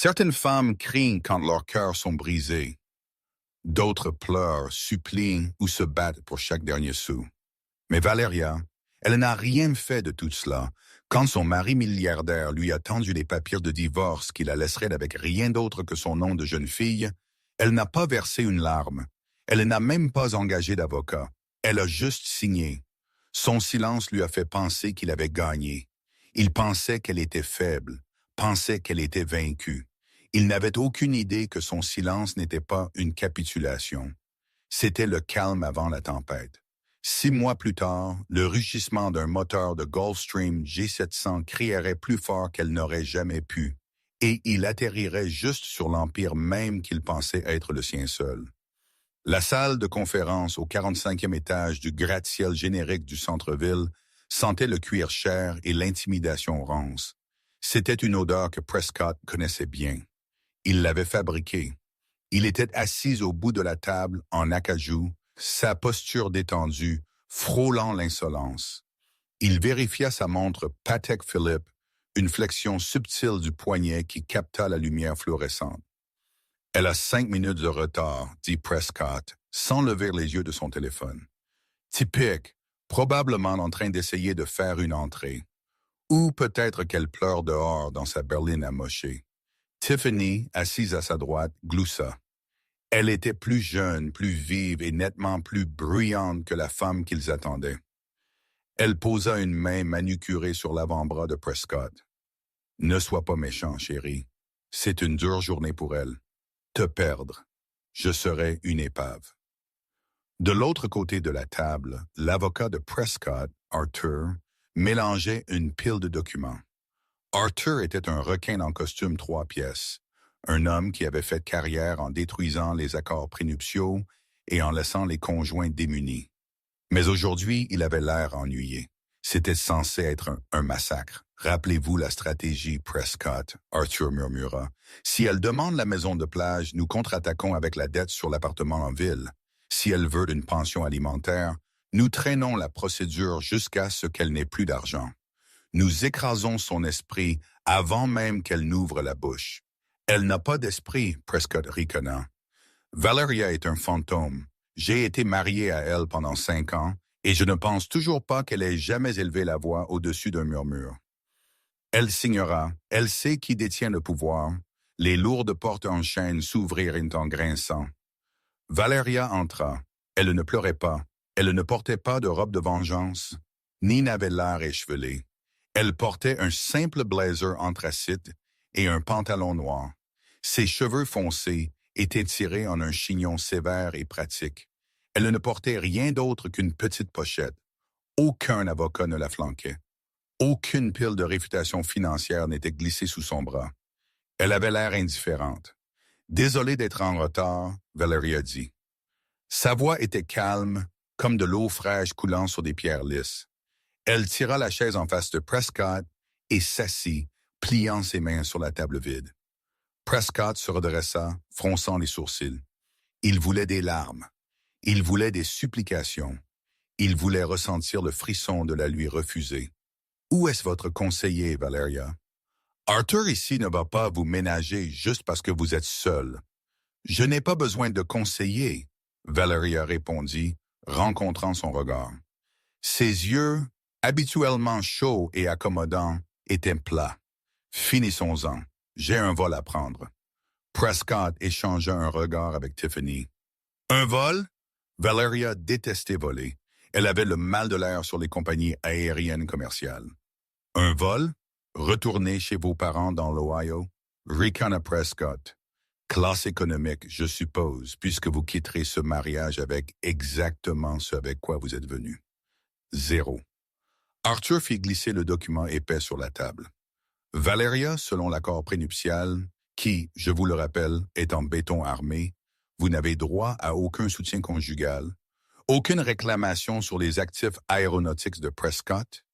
Certaines femmes crient quand leurs cœurs sont brisés. D'autres pleurent, supplient ou se battent pour chaque dernier sou. Mais Valeria, elle n'a rien fait de tout cela. Quand son mari milliardaire lui a tendu les papiers de divorce qui la laisseraient avec rien d'autre que son nom de jeune fille, elle n'a pas versé une larme. Elle n'a même pas engagé d'avocat. Elle a juste signé. Son silence lui a fait penser qu'il avait gagné. Il pensait qu'elle était faible, pensait qu'elle était vaincue. Il n'avait aucune idée que son silence n'était pas une capitulation. C'était le calme avant la tempête. 6 mois plus tard, le rugissement d'un moteur de Gulfstream G700 crierait plus fort qu'elle n'aurait jamais pu, et il atterrirait juste sur l'empire même qu'il pensait être le sien seul. La salle de conférence au 45e étage du gratte-ciel générique du centre-ville sentait le cuir cher et l'intimidation rance. C'était une odeur que Prescott connaissait bien. Il l'avait fabriquée. Il était assis au bout de la table en acajou, sa posture détendue, frôlant l'insolence. Il vérifia sa montre Patek Philippe, une flexion subtile du poignet qui capta la lumière fluorescente. « Elle a 5 minutes de retard, » dit Prescott, sans lever les yeux de son téléphone. Typique, probablement en train d'essayer de faire une entrée. Ou peut-être qu'elle pleure dehors dans sa berline amochée. Tiffany, assise à sa droite, gloussa. Elle était plus jeune, plus vive et nettement plus bruyante que la femme qu'ils attendaient. Elle posa une main manucurée sur l'avant-bras de Prescott. « Ne sois pas méchant, chérie. C'est une dure journée pour elle. Te perdre. Je serai une épave. » De l'autre côté de la table, l'avocat de Prescott, Arthur, mélangeait une pile de documents. Arthur était un requin en costume 3 pièces, un homme qui avait fait carrière en détruisant les accords prénuptiaux et en laissant les conjoints démunis. Mais aujourd'hui, il avait l'air ennuyé. C'était censé être un massacre. « Rappelez-vous la stratégie, Prescott, » Arthur murmura. « Si elle demande la maison de plage, nous contre-attaquons avec la dette sur l'appartement en ville. Si elle veut une pension alimentaire, nous traînons la procédure jusqu'à ce qu'elle n'ait plus d'argent. Nous écrasons son esprit avant même qu'elle n'ouvre la bouche. Elle n'a pas d'esprit, » Prescott riconna. « Valeria est un fantôme. J'ai été marié à elle pendant 5 ans, et je ne pense toujours pas qu'elle ait jamais élevé la voix au-dessus d'un murmure. Elle signera, elle sait qui détient le pouvoir. Les lourdes portes en chêne s'ouvrirent en grinçant. Valeria entra. Elle ne pleurait pas. Elle ne portait pas de robe de vengeance, ni n'avait l'air échevelé. Elle portait un simple blazer anthracite et un pantalon noir. Ses cheveux foncés étaient tirés en un chignon sévère et pratique. Elle ne portait rien d'autre qu'une petite pochette. Aucun avocat ne la flanquait. Aucune pile de réfutation financière n'était glissée sous son bras. Elle avait l'air indifférente. « Désolée d'être en retard, » Valeria dit. Sa voix était calme, comme de l'eau fraîche coulant sur des pierres lisses. Elle tira la chaise en face de Prescott et s'assit, pliant ses mains sur la table vide. Prescott se redressa, fronçant les sourcils. Il voulait des larmes. Il voulait des supplications. Il voulait ressentir le frisson de la lui refuser. « Où est-ce votre conseiller, Valeria? »« Arthur ici ne va pas vous ménager juste parce que vous êtes seul. »« Je n'ai pas besoin de conseiller, » Valeria répondit, rencontrant son regard. Ses yeux, habituellement chauds et accommodants, étaient plats. « Finissons-en. J'ai un vol à prendre. » Prescott échangea un regard avec Tiffany. « Un vol? » Valeria détestait voler. Elle avait le mal de l'air sur les compagnies aériennes commerciales. « Un vol? Retourner chez vos parents dans l'Ohio? » Ricana Prescott. « Classe économique, je suppose, puisque vous quitterez ce mariage avec exactement ce avec quoi vous êtes venu. » 0. Arthur fit glisser le document épais sur la table. Valeria, selon l'accord prénuptial, qui, je vous le rappelle, est en béton armé, vous n'avez droit à aucun soutien conjugal, aucune réclamation sur les actifs aéronautiques de Prescott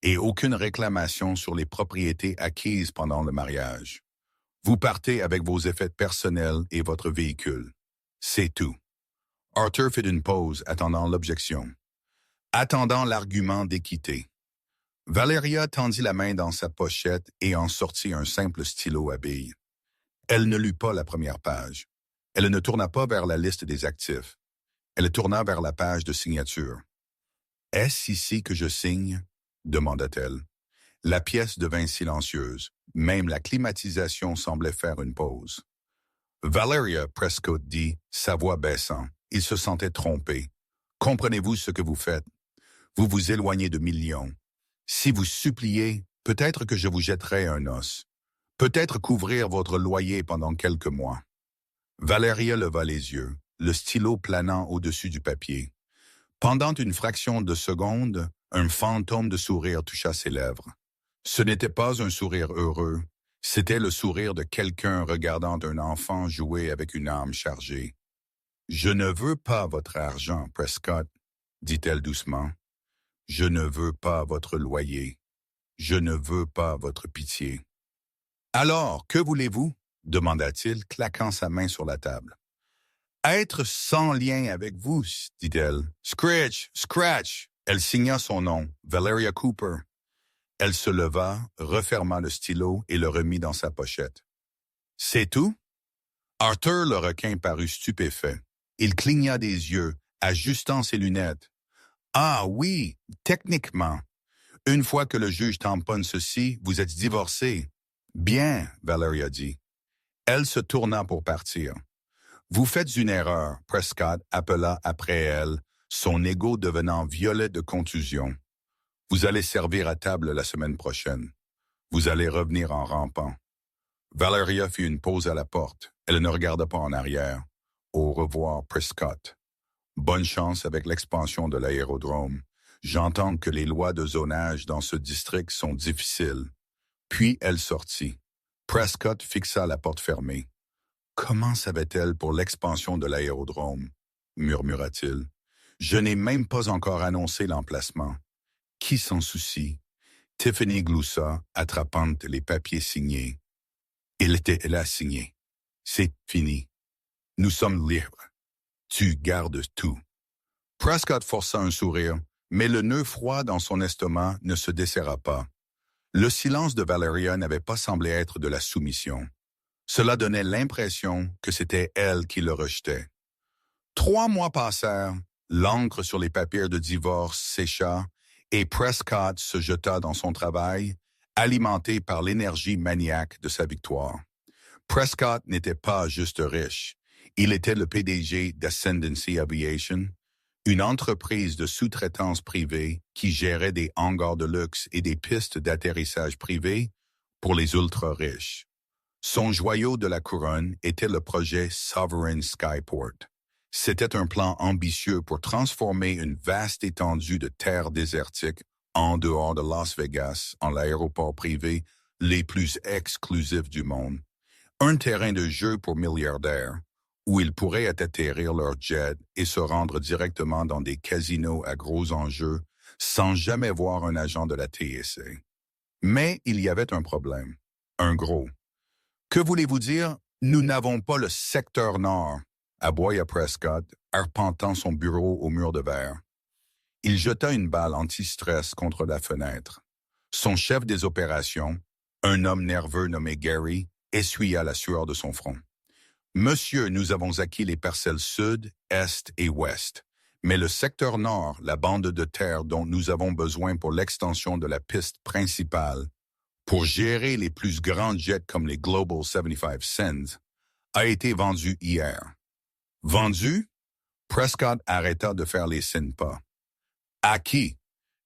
et aucune réclamation sur les propriétés acquises pendant le mariage. Vous partez avec vos effets personnels et votre véhicule. C'est tout. Arthur fit une pause, attendant l'objection. Attendant l'argument d'équité. Valeria tendit la main dans sa pochette et en sortit un simple stylo à billes. Elle ne lut pas la première page. Elle ne tourna pas vers la liste des actifs. Elle tourna vers la page de signature. « Est-ce ici que je signe ?» demanda-t-elle. La pièce devint silencieuse. Même la climatisation semblait faire une pause. Valeria Prescott dit, sa voix baissant. Il se sentait trompé. « Comprenez-vous ce que vous faites? Vous vous éloignez de millions. Si vous suppliez, peut-être que je vous jetterai un os. Peut-être couvrir votre loyer pendant quelques mois. » Valeria leva les yeux, le stylo planant au-dessus du papier. Pendant une fraction de seconde, un fantôme de sourire toucha ses lèvres. Ce n'était pas un sourire heureux, c'était le sourire de quelqu'un regardant un enfant jouer avec une arme chargée. « Je ne veux pas votre argent, Prescott, » dit-elle doucement. « Je ne veux pas votre loyer. Je ne veux pas votre pitié. »« Alors, que voulez-vous » demanda-t-il, claquant sa main sur la table. « Être sans lien avec vous, dit-elle. « Scratch, Scratch !» Elle signa son nom, Valeria Cooper. Elle se leva, referma le stylo et le remit dans sa pochette. « C'est tout? » Arthur le requin parut stupéfait. Il cligna des yeux, ajustant ses lunettes. « Ah oui, techniquement. Une fois que le juge tamponne ceci, vous êtes divorcé. »« Bien, » Valeria dit. Elle se tourna pour partir. « Vous faites une erreur, » Prescott appela après elle, son égo devenant violet de contusion. « Vous allez servir à table la semaine prochaine. Vous allez revenir en rampant. » Valeria fit une pause à la porte. Elle ne regarda pas en arrière. « Au revoir, Prescott. Bonne chance avec l'expansion de l'aérodrome. J'entends que les lois de zonage dans ce district sont difficiles. » Puis elle sortit. Prescott fixa la porte fermée. « Comment savait-elle pour l'expansion de l'aérodrome? » murmura-t-il. « Je n'ai même pas encore annoncé l'emplacement. » Qui s'en soucie? Tiffany gloussa, attrapant les papiers signés. Elle a signé. C'est fini. Nous sommes libres. Tu gardes tout. Prescott força un sourire, mais le nœud froid dans son estomac ne se desserra pas. Le silence de Valeria n'avait pas semblé être de la soumission. Cela donnait l'impression que c'était elle qui le rejetait. 3 mois passèrent, l'encre sur les papiers de divorce sécha et Prescott se jeta dans son travail, alimenté par l'énergie maniaque de sa victoire. Prescott n'était pas juste riche. Il était le PDG d'Ascendancy Aviation, une entreprise de sous-traitance privée qui gérait des hangars de luxe et des pistes d'atterrissage privées pour les ultra-riches. Son joyau de la couronne était le projet Sovereign Skyport. C'était un plan ambitieux pour transformer une vaste étendue de terre désertique en dehors de Las Vegas en l'aéroport privé les plus exclusifs du monde. Un terrain de jeu pour milliardaires, où ils pourraient atterrir leur jet et se rendre directement dans des casinos à gros enjeux sans jamais voir un agent de la TSA. Mais il y avait un problème, un gros. Que voulez-vous dire? Nous n'avons pas le secteur nord, aboya Prescott, arpentant son bureau au mur de verre. Il jeta une balle anti-stress contre la fenêtre. Son chef des opérations, un homme nerveux nommé Gary, essuya la sueur de son front. « Monsieur, nous avons acquis les parcelles sud, est et ouest, mais le secteur nord, la bande de terre dont nous avons besoin pour l'extension de la piste principale, pour gérer les plus grands jets comme les Global 75 Sens, a été vendu hier. » Vendu? Prescott arrêta de faire les pas. À qui?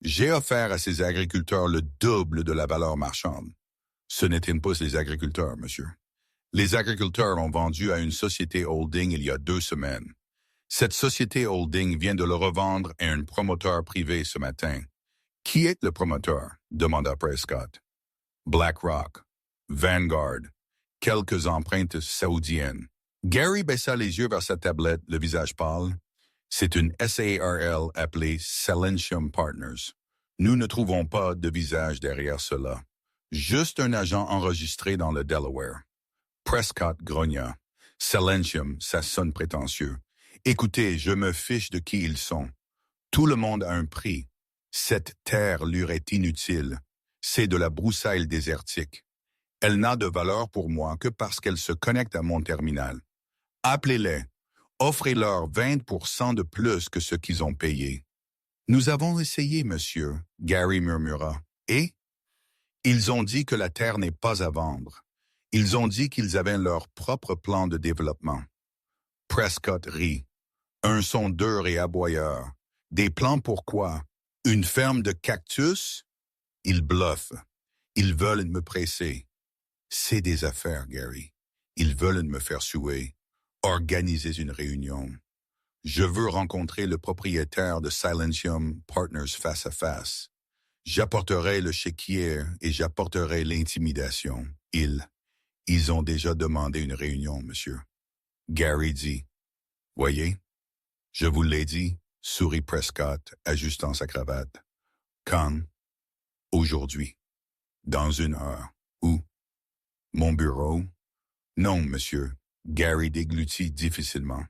J'ai offert à ces agriculteurs le double de la valeur marchande. Ce n'étaient pas les agriculteurs, monsieur. Les agriculteurs ont vendu à une société holding il y a 2 semaines. Cette société holding vient de le revendre à un promoteur privé ce matin. Qui est le promoteur? Demanda Prescott. BlackRock, Vanguard, quelques empreintes saoudiennes. Gary baissa les yeux vers sa tablette, le visage pâle. C'est une SARL appelée Silentium Partners. Nous ne trouvons pas de visage derrière cela. Juste un agent enregistré dans le Delaware. Prescott grogna. Silentium, ça sonne prétentieux. Écoutez, je me fiche de qui ils sont. Tout le monde a un prix. Cette terre leur est inutile. C'est de la broussaille désertique. Elle n'a de valeur pour moi que parce qu'elle se connecte à mon terminal. Appelez-les. Offrez-leur 20% de plus que ce qu'ils ont payé. Nous avons essayé, monsieur, Gary murmura. Et? Ils ont dit que la terre n'est pas à vendre. Ils ont dit qu'ils avaient leur propre plan de développement. Prescott rit. Un sondeur et aboyeur. Des plans pour quoi? Une ferme de cactus? Ils bluffent. Ils veulent me presser. C'est des affaires, Gary. Ils veulent me faire suer. Organisez une réunion. Je veux rencontrer le propriétaire de Silentium Partners face à face. J'apporterai le chéquier et j'apporterai l'intimidation. Ils ont déjà demandé une réunion, monsieur. Gary dit. Voyez, je vous l'ai dit, sourit Prescott, ajustant sa cravate. Quand? Aujourd'hui. Dans 1 heure. Où? Mon bureau? Non, monsieur. Gary déglutit difficilement.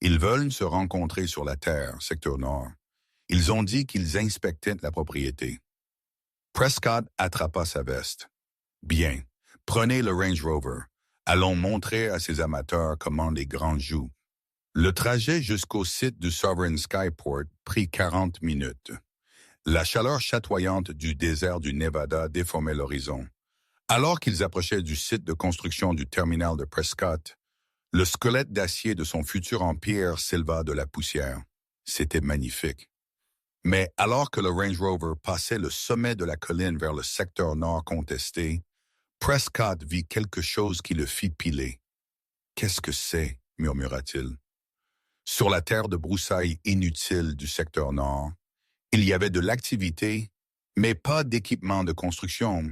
Ils veulent se rencontrer sur la terre, secteur nord. Ils ont dit qu'ils inspectaient la propriété. Prescott attrapa sa veste. Bien, prenez le Range Rover. Allons montrer à ces amateurs comment les grands jouent. Le trajet jusqu'au site du Sovereign Skyport prit 40 minutes. La chaleur chatoyante du désert du Nevada déformait l'horizon. Alors qu'ils approchaient du site de construction du terminal de Prescott, le squelette d'acier de son futur empire s'éleva de la poussière. C'était magnifique. Mais alors que le Range Rover passait le sommet de la colline vers le secteur nord contesté, Prescott vit quelque chose qui le fit piler. « Qu'est-ce que c'est? » murmura-t-il. Sur la terre de broussailles inutile du secteur nord, il y avait de l'activité, mais pas d'équipement de construction.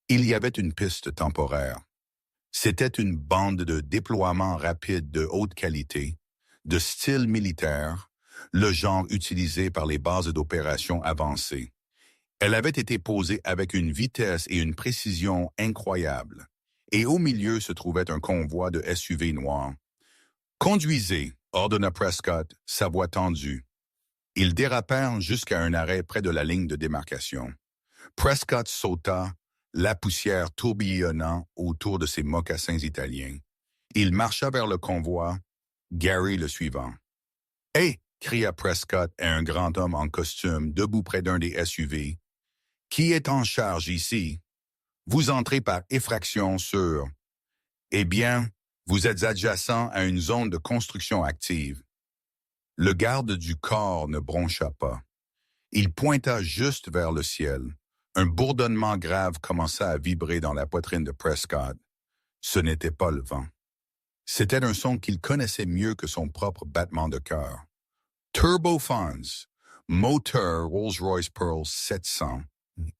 Il y avait une piste temporaire. C'était une bande de déploiement rapide de haute qualité, de style militaire, le genre utilisé par les bases d'opération avancées. Elle avait été posée avec une vitesse et une précision incroyables, et au milieu se trouvait un convoi de SUV noirs. « Conduisez », ordonna Prescott, sa voix tendue. Ils dérapèrent jusqu'à un arrêt près de la ligne de démarcation. Prescott sauta, la poussière tourbillonnant autour de ses mocassins italiens. Il marcha vers le convoi, Gary le suivant. « Hé !» cria Prescott à un grand homme en costume debout près d'un des SUV. « Qui est en charge ici? Vous entrez par effraction sur... Eh bien, vous êtes adjacent à une zone de construction active. » Le garde du corps ne broncha pas. Il pointa juste vers le ciel. Un bourdonnement grave commença à vibrer dans la poitrine de Prescott. Ce n'était pas le vent. C'était un son qu'il connaissait mieux que son propre battement de cœur. Turbofans, moteur Rolls-Royce Pearl 700.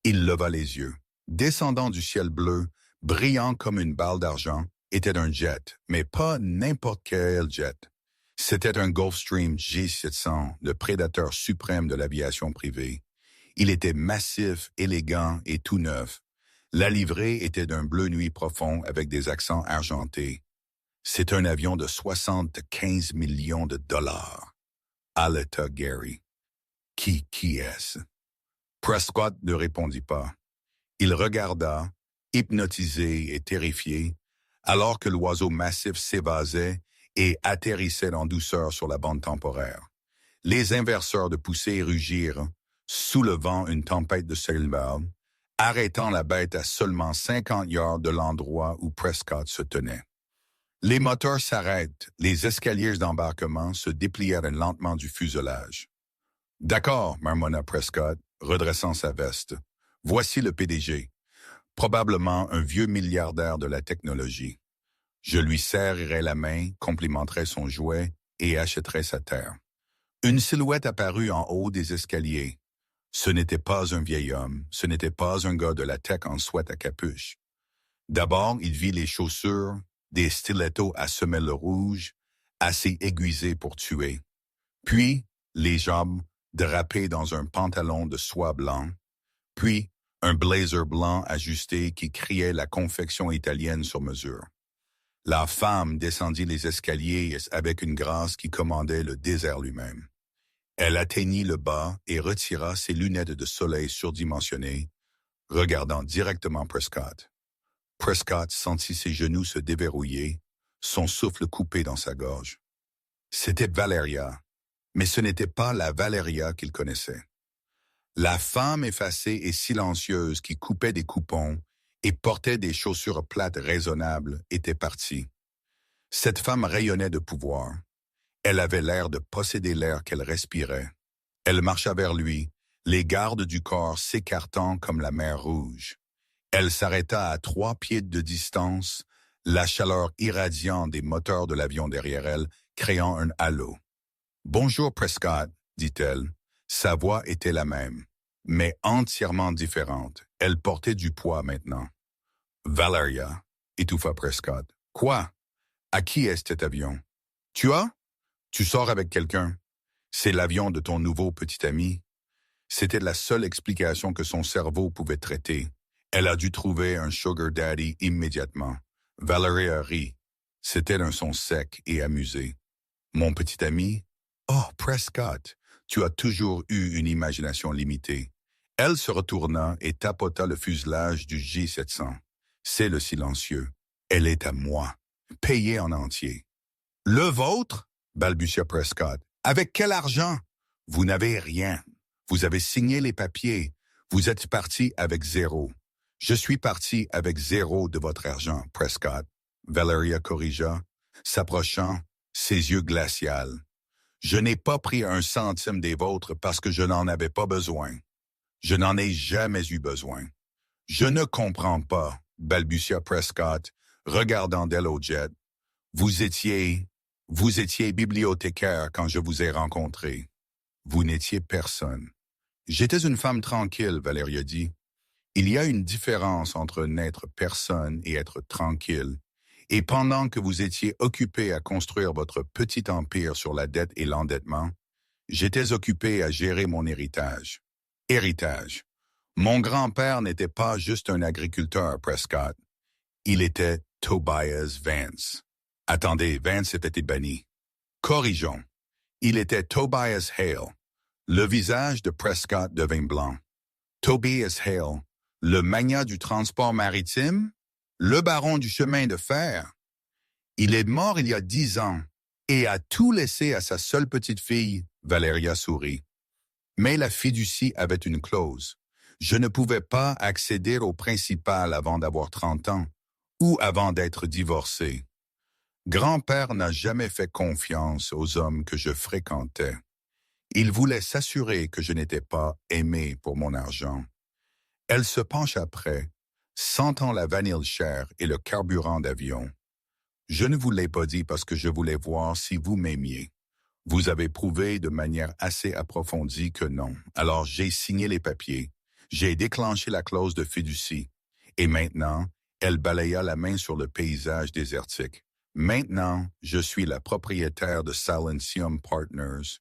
Il leva les yeux. Descendant du ciel bleu, brillant comme une balle d'argent, était un jet, mais pas n'importe quel jet. C'était un Gulfstream G700, le prédateur suprême de l'aviation privée. Il était massif, élégant et tout neuf. La livrée était d'un bleu nuit profond avec des accents argentés. C'est un avion de 75 millions de dollars. Haleta Gary. Qui est-ce? Prescott ne répondit pas. Il regarda, hypnotisé et terrifié, alors que l'oiseau massif s'évasait et atterrissait en douceur sur la bande temporaire. Les inverseurs de poussée rugirent, soulevant une tempête de cellulose, arrêtant la bête à seulement 50 yards de l'endroit où Prescott se tenait. Les moteurs s'arrêtent, les escaliers d'embarquement se déplièrent lentement du fuselage. « D'accord, » marmonna Prescott, redressant sa veste. « Voici le PDG, probablement un vieux milliardaire de la technologie. Je lui serrerai la main, complimenterai son jouet et achèterai sa terre. » Une silhouette apparut en haut des escaliers. Ce n'était pas un vieil homme, ce n'était pas un gars de la tech en sweat à capuche. D'abord, il vit les chaussures, des stilettos à semelle rouge, assez aiguisés pour tuer. Puis, les jambes drapées dans un pantalon de soie blanc. Puis, un blazer blanc ajusté qui criait la confection italienne sur mesure. La femme descendit les escaliers avec une grâce qui commandait le désert lui-même. Elle atteignit le bas et retira ses lunettes de soleil surdimensionnées, regardant directement Prescott. Prescott sentit ses genoux se déverrouiller, son souffle coupé dans sa gorge. C'était Valeria, mais ce n'était pas la Valeria qu'il connaissait. La femme effacée et silencieuse qui coupait des coupons et portait des chaussures plates raisonnables était partie. Cette femme rayonnait de pouvoir. Elle avait l'air de posséder l'air qu'elle respirait. Elle marcha vers lui, les gardes du corps s'écartant comme la mer Rouge. Elle s'arrêta à 3 pieds de distance, la chaleur irradiante des moteurs de l'avion derrière elle, créant un halo. « Bonjour, Prescott, » dit-elle. Sa voix était la même, mais entièrement différente. Elle portait du poids maintenant. « Valeria, » étouffa Prescott. « Quoi? À qui est cet avion? Tu as? Tu sors avec quelqu'un. C'est l'avion de ton nouveau petit ami. » C'était la seule explication que son cerveau pouvait traiter. Elle a dû trouver un sugar daddy immédiatement. Valeria rit. C'était un son sec et amusé. « Mon petit ami? Oh, Prescott, tu as toujours eu une imagination limitée. » Elle se retourna et tapota le fuselage du J-700. C'est le silencieux. Elle est à moi, payée en entier. « Le vôtre? » balbutia Prescott. « Avec quel argent? Vous n'avez rien. Vous avez signé les papiers. Vous êtes parti avec zéro. Je suis parti avec zéro de votre argent, Prescott. » Valeria corrigea, s'approchant, ses yeux glacials. « Je n'ai pas pris un centime des vôtres parce que je n'en avais pas besoin. Je n'en ai jamais eu besoin. »« Je ne comprends pas, » balbutia Prescott, regardant d'elle au jet. « Vous étiez bibliothécaire quand je vous ai rencontré. Vous n'étiez personne. » « J'étais une femme tranquille, » Valeria dit. « Il y a une différence entre n'être personne et être tranquille. Et pendant que vous étiez occupé à construire votre petit empire sur la dette et l'endettement, j'étais occupé à gérer mon héritage. Héritage. Mon grand-père n'était pas juste un agriculteur, Prescott. Il était Tobias Vance. Attendez, Vance était banni. Corrigeons. Il était Tobias Hale. Le visage de Prescott devint blanc. Tobias Hale, le magnat du transport maritime, le baron du chemin de fer. Il est mort il y a 10 ans et a tout laissé à sa seule petite fille, Valeria sourit. Mais la fiducie avait une clause. Je ne pouvais pas accéder au principal avant d'avoir 30 ans ou avant d'être divorcé. Grand-père n'a jamais fait confiance aux hommes que je fréquentais. Il voulait s'assurer que je n'étais pas aimé pour mon argent. Elle se penche après, sentant la vanille chère et le carburant d'avion. Je ne vous l'ai pas dit parce que je voulais voir si vous m'aimiez. Vous avez prouvé de manière assez approfondie que non. Alors j'ai signé les papiers. J'ai déclenché la clause de fiducie. Et maintenant, elle balaya la main sur le paysage désertique. Maintenant, je suis la propriétaire de Silentium Partners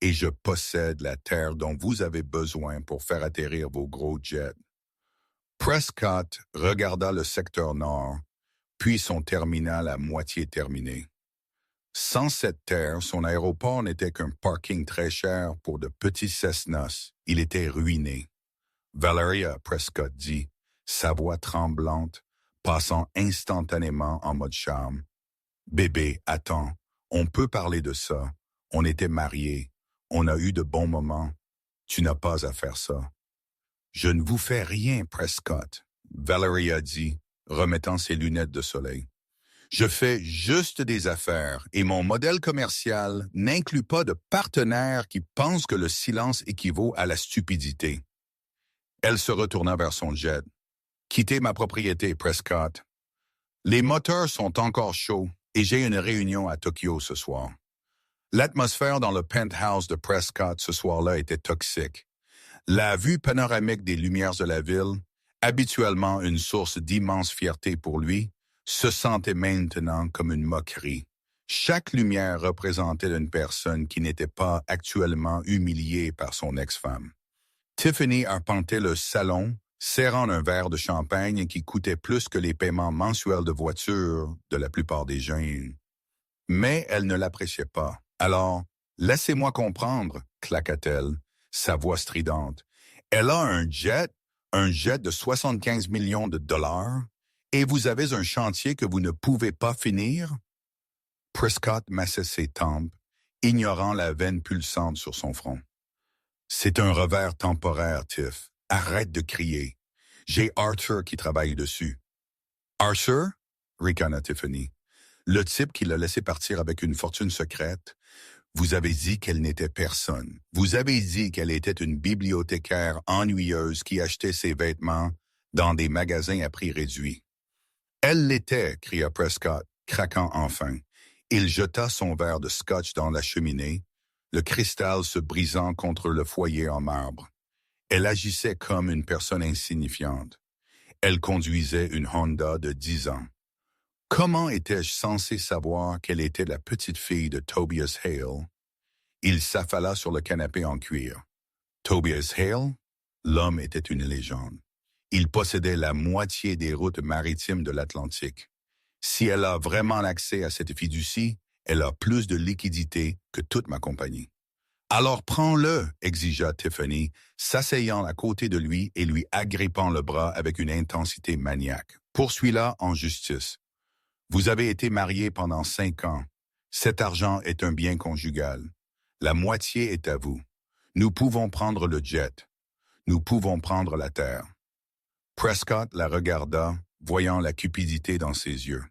et je possède la terre dont vous avez besoin pour faire atterrir vos gros jets. Prescott regarda le secteur nord, puis son terminal à moitié terminé. Sans cette terre, son aéroport n'était qu'un parking très cher pour de petits Cessnas. Il était ruiné. Valeria, Prescott dit, sa voix tremblante, passant instantanément en mode charme. « Bébé, attends, on peut parler de ça. On était mariés. On a eu de bons moments. Tu n'as pas à faire ça. » « Je ne vous fais rien, Prescott, » Valeria dit, remettant ses lunettes de soleil. « Je fais juste des affaires et mon modèle commercial n'inclut pas de partenaires qui pensent que le silence équivaut à la stupidité. » Elle se retourna vers son jet. « Quittez ma propriété, Prescott. Les moteurs sont encore chauds et j'ai une réunion à Tokyo ce soir. » L'atmosphère dans le penthouse de Prescott ce soir-là était toxique. La vue panoramique des lumières de la ville, habituellement une source d'immense fierté pour lui, se sentait maintenant comme une moquerie. Chaque lumière représentait une personne qui n'était pas actuellement humiliée par son ex-femme. Tiffany arpentait le salon, serrant un verre de champagne qui coûtait plus que les paiements mensuels de voiture de la plupart des jeunes. Mais elle ne l'appréciait pas. Alors, « Laissez-moi comprendre », claqua-t-elle, sa voix stridente. « Elle a un jet de 75 millions de dollars Et vous avez un chantier que vous ne pouvez pas finir? Prescott massait ses tempes, ignorant la veine pulsante sur son front. C'est un revers temporaire, Tiff. Arrête de crier. J'ai Arthur qui travaille dessus. Arthur? Ricana Tiffany. Le type qui l'a laissé partir avec une fortune secrète. Vous avez dit qu'elle n'était personne. Vous avez dit qu'elle était une bibliothécaire ennuyeuse qui achetait ses vêtements dans des magasins à prix réduit. Elle l'était, cria Prescott, craquant enfin. Il jeta son verre de scotch dans la cheminée, le cristal se brisant contre le foyer en marbre. Elle agissait comme une personne insignifiante. Elle conduisait une Honda de 10 ans. Comment étais-je censé savoir qu'elle était la petite fille de Tobias Hale? Il s'affala sur le canapé en cuir. Tobias Hale? L'homme était une légende. Il possédait la moitié des routes maritimes de l'Atlantique. Si elle a vraiment accès à cette fiducie, elle a plus de liquidité que toute ma compagnie. Alors prends-le, exigea Tiffany, s'asseyant à côté de lui et lui agrippant le bras avec une intensité maniaque. Poursuis-la en justice. Vous avez été mariés pendant 5 ans. Cet argent est un bien conjugal. La moitié est à vous. Nous pouvons prendre le jet. Nous pouvons prendre la terre. Prescott la regarda, voyant la cupidité dans ses yeux.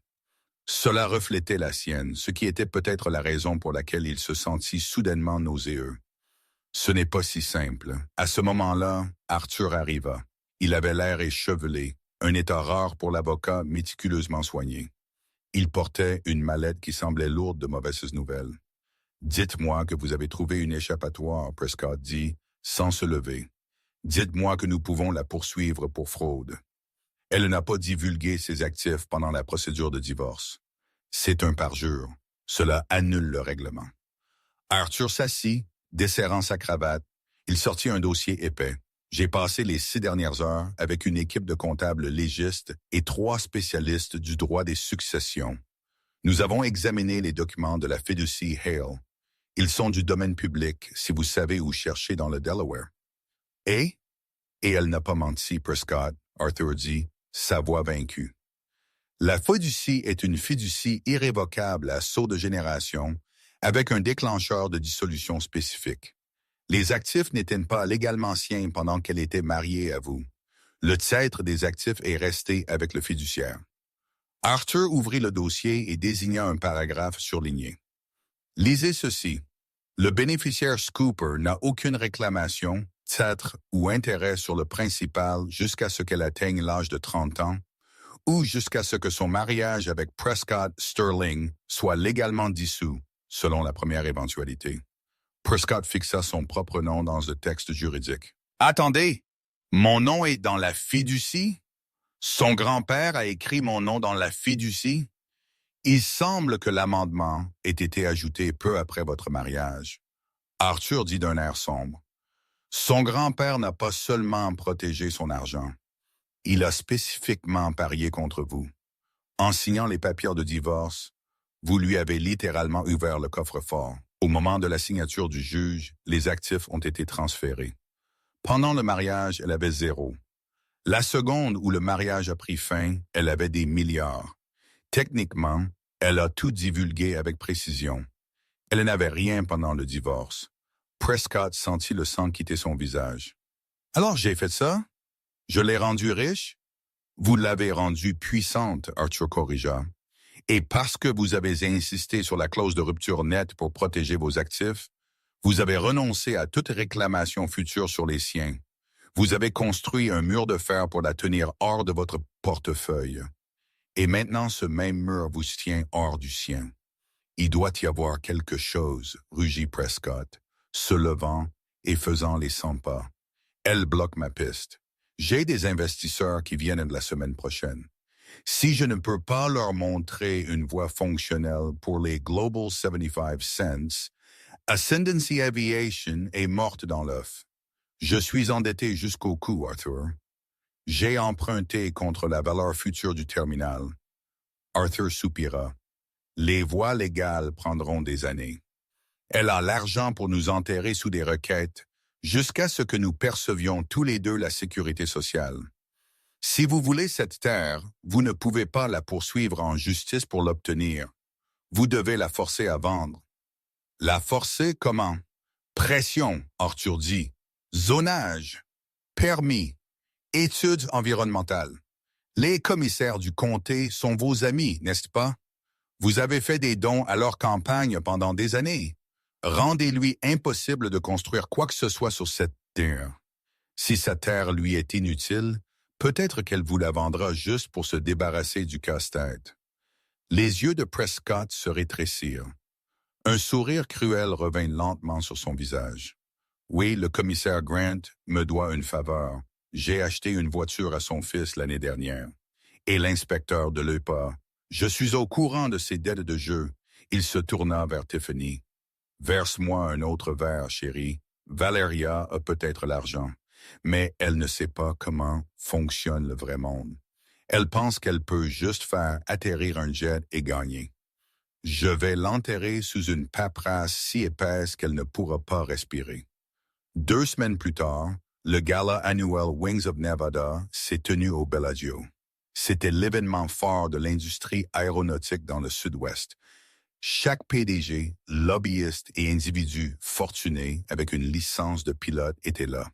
Cela reflétait la sienne, ce qui était peut-être la raison pour laquelle il se sentit soudainement nauséeux. Ce n'est pas si simple. À ce moment-là, Arthur arriva. Il avait l'air échevelé, un état rare pour l'avocat méticuleusement soigné. Il portait une mallette qui semblait lourde de mauvaises nouvelles. « Dites-moi que vous avez trouvé une échappatoire, » Prescott dit, sans se lever. « Dites-moi que nous pouvons la poursuivre pour fraude. » Elle n'a pas divulgué ses actifs pendant la procédure de divorce. C'est un parjure. Cela annule le règlement. Arthur s'assit, desserrant sa cravate. Il sortit un dossier épais. J'ai passé les 6 dernières heures avec une équipe de comptables légistes et 3 spécialistes du droit des successions. Nous avons examiné les documents de la fiducie Hale. Ils sont du domaine public, si vous savez où chercher dans le Delaware. Et elle n'a pas menti, Prescott, Arthur dit, sa voix vaincue. La fiducie est une fiducie irrévocable à saut de génération, avec un déclencheur de dissolution spécifique. Les actifs n'étaient pas légalement siens pendant qu'elle était mariée à vous. Le titre des actifs est resté avec le fiduciaire. Arthur ouvrit le dossier et désigna un paragraphe surligné. Lisez ceci. Le bénéficiaire Scooper n'a aucune réclamation, titre ou intérêt sur le principal jusqu'à ce qu'elle atteigne l'âge de 30 ans ou jusqu'à ce que son mariage avec Prescott Sterling soit légalement dissous, selon la première éventualité. Prescott fixa son propre nom dans le texte juridique. « Attendez, mon nom est dans la fiducie? Son grand-père a écrit mon nom dans la fiducie? Il semble que l'amendement ait été ajouté peu après votre mariage. » Arthur dit d'un air sombre. « Son grand-père n'a pas seulement protégé son argent. Il a spécifiquement parié contre vous. En signant les papiers de divorce, vous lui avez littéralement ouvert le coffre-fort. Au moment de la signature du juge, les actifs ont été transférés. Pendant le mariage, elle avait 0. La seconde où le mariage a pris fin, elle avait des milliards. Techniquement, elle a tout divulgué avec précision. Elle n'avait rien pendant le divorce. Prescott sentit le sang quitter son visage. « Alors j'ai fait ça? Je l'ai rendue riche? » « Vous l'avez rendue puissante, Arthur corrigea. Et parce que vous avez insisté sur la clause de rupture nette pour protéger vos actifs, vous avez renoncé à toute réclamation future sur les siens. Vous avez construit un mur de fer pour la tenir hors de votre portefeuille. Et maintenant, ce même mur vous tient hors du sien. Il doit y avoir quelque chose, rugit Prescott, se levant et faisant les 100 pas. Elle bloque ma piste. J'ai des investisseurs qui viennent la semaine prochaine. Si je ne peux pas leur montrer une voie fonctionnelle pour les Global 75 Cents, Ascendancy Aviation est morte dans l'œuf. Je suis endetté jusqu'au cou, Arthur. J'ai emprunté contre la valeur future du terminal. Arthur soupira. Les voies légales prendront des années. Elle a l'argent pour nous enterrer sous des requêtes jusqu'à ce que nous percevions tous les deux la sécurité sociale. Si vous voulez cette terre, vous ne pouvez pas la poursuivre en justice pour l'obtenir. Vous devez la forcer à vendre. La forcer comment? Pression, Arthur dit. Zonage, permis, études environnementales. Les commissaires du comté sont vos amis, n'est-ce pas? Vous avez fait des dons à leur campagne pendant des années. Rendez-lui impossible de construire quoi que ce soit sur cette terre. Si sa terre lui est inutile, peut-être qu'elle vous la vendra juste pour se débarrasser du casse-tête. Les yeux de Prescott se rétrécirent. Un sourire cruel revint lentement sur son visage. Oui, le commissaire Grant me doit une faveur. J'ai acheté une voiture à son fils l'année dernière. Et l'inspecteur de l'EPA. Je suis au courant de ses dettes de jeu. Il se tourna vers Tiffany. Verse-moi un autre verre, chérie. Valeria a peut-être l'argent, mais elle ne sait pas comment fonctionne le vrai monde. Elle pense qu'elle peut juste faire atterrir un jet et gagner. Je vais l'enterrer sous une paperasse si épaisse qu'elle ne pourra pas respirer. 2 semaines plus tard, le gala annuel Wings of Nevada s'est tenu au Bellagio. C'était l'événement fort de l'industrie aéronautique dans le Sud-Ouest. Chaque PDG, lobbyiste et individu fortuné avec une licence de pilote était là.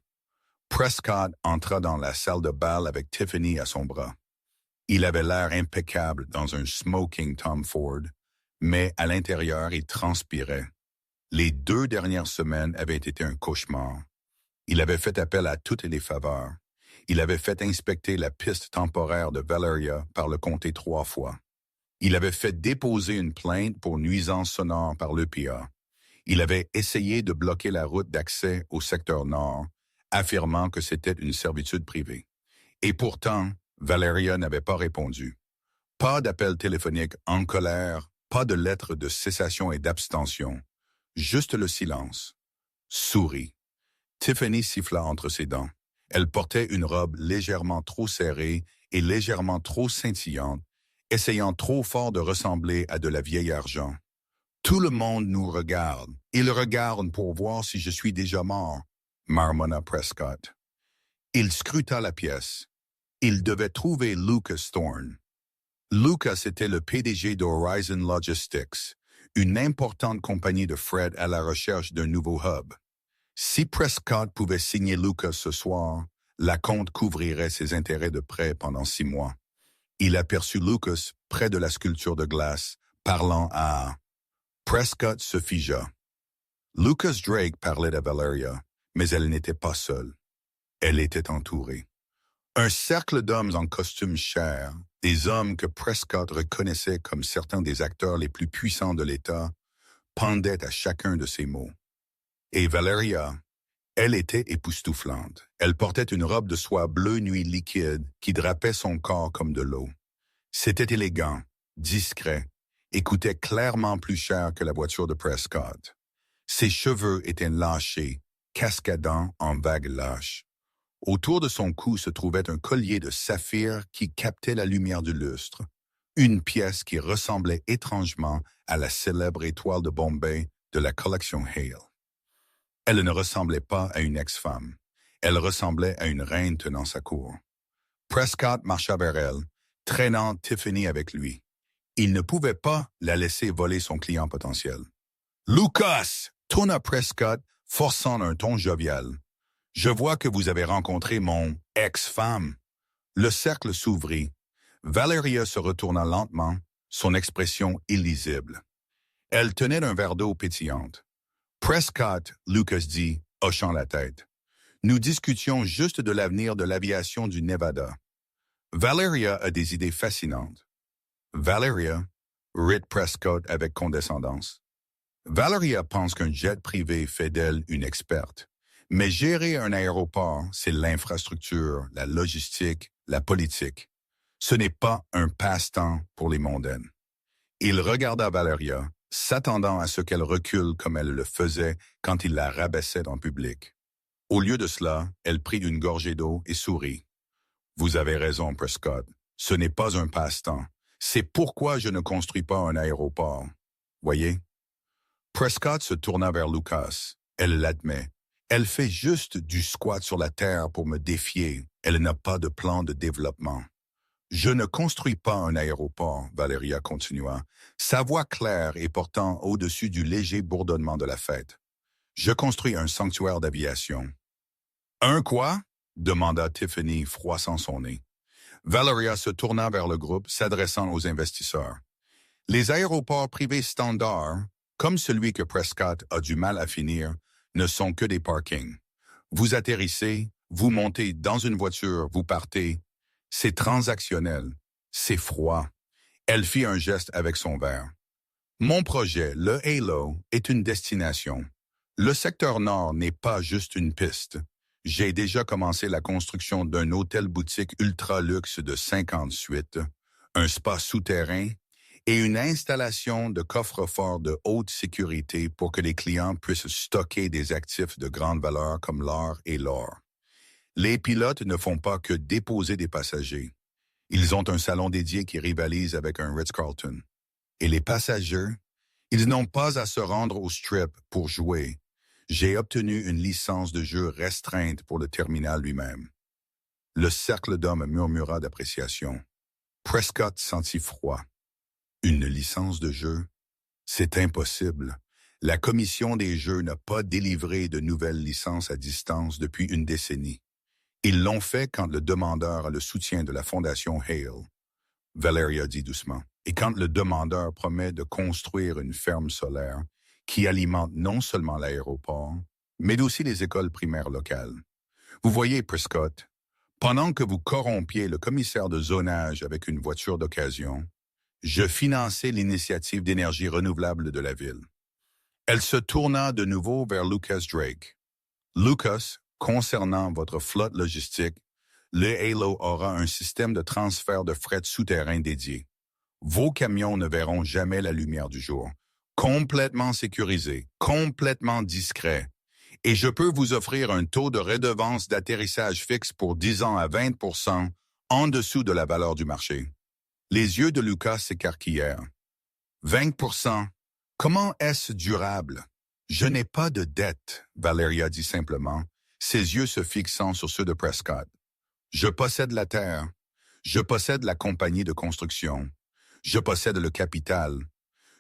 Prescott entra dans la salle de bal avec Tiffany à son bras. Il avait l'air impeccable dans un smoking Tom Ford, mais à l'intérieur, il transpirait. Les 2 dernières semaines avaient été un cauchemar. Il avait fait appel à toutes les faveurs. Il avait fait inspecter la piste temporaire de Valeria par le comté 3 fois. Il avait fait déposer une plainte pour nuisance sonore par l'EPA. Il avait essayé de bloquer la route d'accès au secteur nord, affirmant que c'était une servitude privée. Et pourtant, Valeria n'avait pas répondu. Pas d'appel téléphonique en colère, pas de lettre de cessation et d'abstention. Juste le silence. Souris. Tiffany siffla entre ses dents. Elle portait une robe légèrement trop serrée et légèrement trop scintillante, essayant trop fort de ressembler à de la vieille argent. Tout le monde nous regarde. Ils regardent pour voir si je suis déjà mort, marmonna Prescott. Il scruta la pièce. Il devait trouver Lucas Thorne. Lucas était le PDG d'Horizon Logistics, une importante compagnie de fret à la recherche d'un nouveau hub. Si Prescott pouvait signer Lucas ce soir, la compte couvrirait ses intérêts de prêt pendant 6 mois. Il aperçut Lucas près de la sculpture de glace, parlant à... Prescott se figea. Lucas Drake parlait à Valeria, mais elle n'était pas seule. Elle était entourée. Un cercle d'hommes en costume cher, des hommes que Prescott reconnaissait comme certains des acteurs les plus puissants de l'État, pendaient à chacun de ses mots. Et Valeria, elle était époustouflante. Elle portait une robe de soie bleu nuit liquide qui drapait son corps comme de l'eau. C'était élégant, discret, et coûtait clairement plus cher que la voiture de Prescott. Ses cheveux étaient lâchés, cascadant en vagues lâches. Autour de son cou se trouvait un collier de saphir qui captait la lumière du lustre, une pièce qui ressemblait étrangement à la célèbre étoile de Bombay de la collection Hale. Elle ne ressemblait pas à une ex-femme. Elle ressemblait à une reine tenant sa cour. Prescott marcha vers elle, traînant Tiffany avec lui. Il ne pouvait pas la laisser voler son client potentiel. « Lucas !» tonna Prescott, forçant un ton jovial. « Je vois que vous avez rencontré mon ex-femme. » Le cercle s'ouvrit. Valeria se retourna lentement, son expression illisible. Elle tenait un verre d'eau pétillante. Prescott, Lucas dit, hochant la tête. Nous discutions juste de l'avenir de l'aviation du Nevada. Valeria a des idées fascinantes. Valeria, rit Prescott avec condescendance. Valeria pense qu'un jet privé fait d'elle une experte. Mais gérer un aéroport, c'est l'infrastructure, la logistique, la politique. Ce n'est pas un passe-temps pour les mondaines. Il regarda Valeria, s'attendant à ce qu'elle recule comme elle le faisait quand il la rabaissait en public. Au lieu de cela, elle prit une gorgée d'eau et sourit. « Vous avez raison, Prescott. Ce n'est pas un passe-temps. C'est pourquoi je ne construis pas un aéroport. Voyez? » Prescott se tourna vers Lucas. Elle l'admet. Elle fait juste du squat sur la terre pour me défier. Elle n'a pas de plan de développement. Je ne construis pas un aéroport, Valeria continua, sa voix claire et portant au-dessus du léger bourdonnement de la fête. Je construis un sanctuaire d'aviation. Un quoi? Demanda Tiffany, froissant son nez. Valeria se tourna vers le groupe, s'adressant aux investisseurs. Les aéroports privés standards, comme celui que Prescott a du mal à finir, ne sont que des parkings. Vous atterrissez, vous montez dans une voiture, vous partez. C'est transactionnel. C'est froid. Elle fit un geste avec son verre. Mon projet, le Halo, est une destination. Le secteur nord n'est pas juste une piste. J'ai déjà commencé la construction d'un hôtel-boutique ultra-luxe de 50 suites, un spa souterrain et une installation de coffre-fort de haute sécurité pour que les clients puissent stocker des actifs de grande valeur comme l'or et l'or. Les pilotes ne font pas que déposer des passagers. Ils ont un salon dédié qui rivalise avec un Ritz-Carlton. Et les passagers, ils n'ont pas à se rendre au strip pour jouer. J'ai obtenu une licence de jeu restreinte pour le terminal lui-même. Le cercle d'hommes murmura d'appréciation. Prescott sentit froid. Une licence de jeu? C'est impossible. La commission des jeux n'a pas délivré de nouvelles licences à distance depuis une décennie. Ils l'ont fait quand le demandeur a le soutien de la Fondation Hale. Valeria dit doucement. Et quand le demandeur promet de construire une ferme solaire qui alimente non seulement l'aéroport, mais aussi les écoles primaires locales. Vous voyez, Prescott, pendant que vous corrompiez le commissaire de zonage avec une voiture d'occasion, je finançais l'initiative d'énergie renouvelable de la ville. Elle se tourna de nouveau vers Lucas Drake. Lucas, concernant votre flotte logistique, le Halo aura un système de transfert de fret souterrain dédié. Vos camions ne verront jamais la lumière du jour. Complètement sécurisé, complètement discret. Et je peux vous offrir un taux de redevance d'atterrissage fixe pour 10 ans à 20% en dessous de la valeur du marché. Les yeux de Lucas s'écarquillèrent. 20%? Comment est-ce durable? Je n'ai pas de dette, Valeria dit simplement, ses yeux se fixant sur ceux de Prescott. Je possède la terre. Je possède la compagnie de construction. Je possède le capital.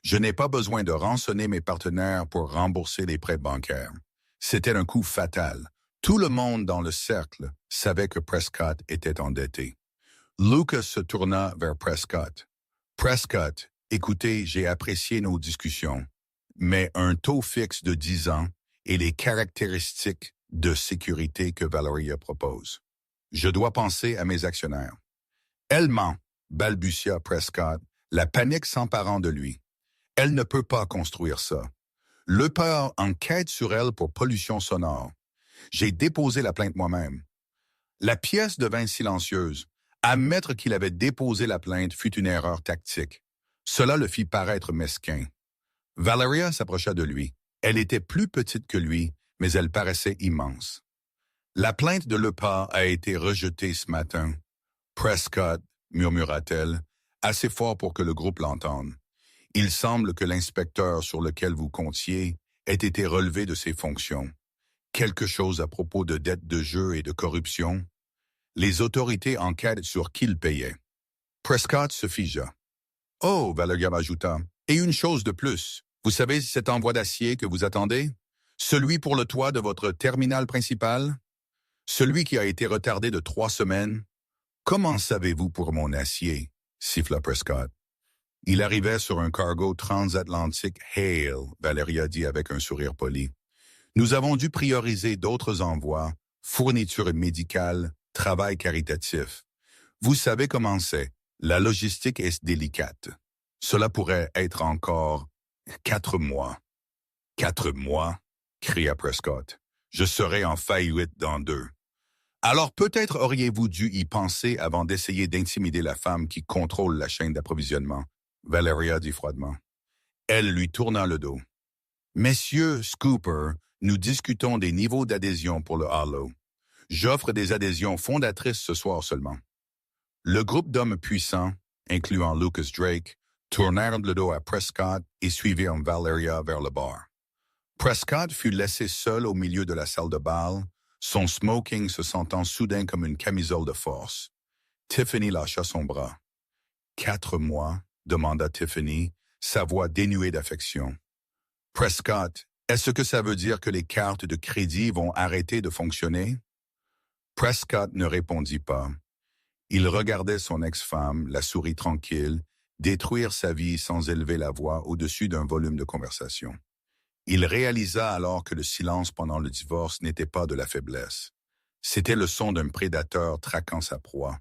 Je n'ai pas besoin de rançonner mes partenaires pour rembourser les prêts bancaires. C'était un coup fatal. Tout le monde dans le cercle savait que Prescott était endetté. Lucas se tourna vers Prescott. Prescott, écoutez, j'ai apprécié nos discussions, mais un taux fixe de 10 ans et les caractéristiques de sécurité que Valeria propose. Je dois penser à mes actionnaires. Elle ment, balbutia Prescott, la panique s'emparant de lui. Elle ne peut pas construire ça. Le père enquête sur elle pour pollution sonore. J'ai déposé la plainte moi-même. La pièce devint silencieuse. Admettre qu'il avait déposé la plainte fut une erreur tactique. Cela le fit paraître mesquin. Valeria s'approcha de lui. Elle était plus petite que lui, mais elle paraissait immense. La plainte de Lepas a été rejetée ce matin. Prescott, murmura-t-elle, assez fort pour que le groupe l'entende. Il semble que l'inspecteur sur lequel vous comptiez ait été relevé de ses fonctions. Quelque chose à propos de dettes de jeu et de corruption. Les autorités enquêtent sur qui le payait. Prescott se figea. « Oh, Valeria ajouta, et une chose de plus. Vous savez cet envoi d'acier que vous attendez? Celui pour le toit de votre terminal principal? Celui qui a été retardé de 3 semaines? Comment savez-vous pour mon acier? » siffla Prescott. Il arrivait sur un cargo transatlantique Hale, Valeria dit avec un sourire poli. Nous avons dû prioriser d'autres envois, fournitures médicales, travail caritatif. Vous savez comment c'est. La logistique est délicate. Cela pourrait être encore 4 mois. 4 mois, cria Prescott. Je serai en faillite dans 2. Alors peut-être auriez-vous dû y penser avant d'essayer d'intimider la femme qui contrôle la chaîne d'approvisionnement, Valeria dit froidement. Elle lui tourna le dos. Messieurs Scooper, nous discutons des niveaux d'adhésion pour le Halo. J'offre des adhésions fondatrices ce soir seulement. Le groupe d'hommes puissants, incluant Lucas Drake, tournèrent le dos à Prescott et suivirent Valeria vers le bar. Prescott fut laissé seul au milieu de la salle de bal, son smoking se sentant soudain comme une camisole de force. Tiffany lâcha son bras. 4 mois, demanda Tiffany, sa voix dénuée d'affection. Prescott, est-ce que ça veut dire que les cartes de crédit vont arrêter de fonctionner? Prescott ne répondit pas. Il regardait son ex-femme, la souris tranquille, détruire sa vie sans élever la voix au-dessus d'un volume de conversation. Il réalisa alors que le silence pendant le divorce n'était pas de la faiblesse. C'était le son d'un prédateur traquant sa proie.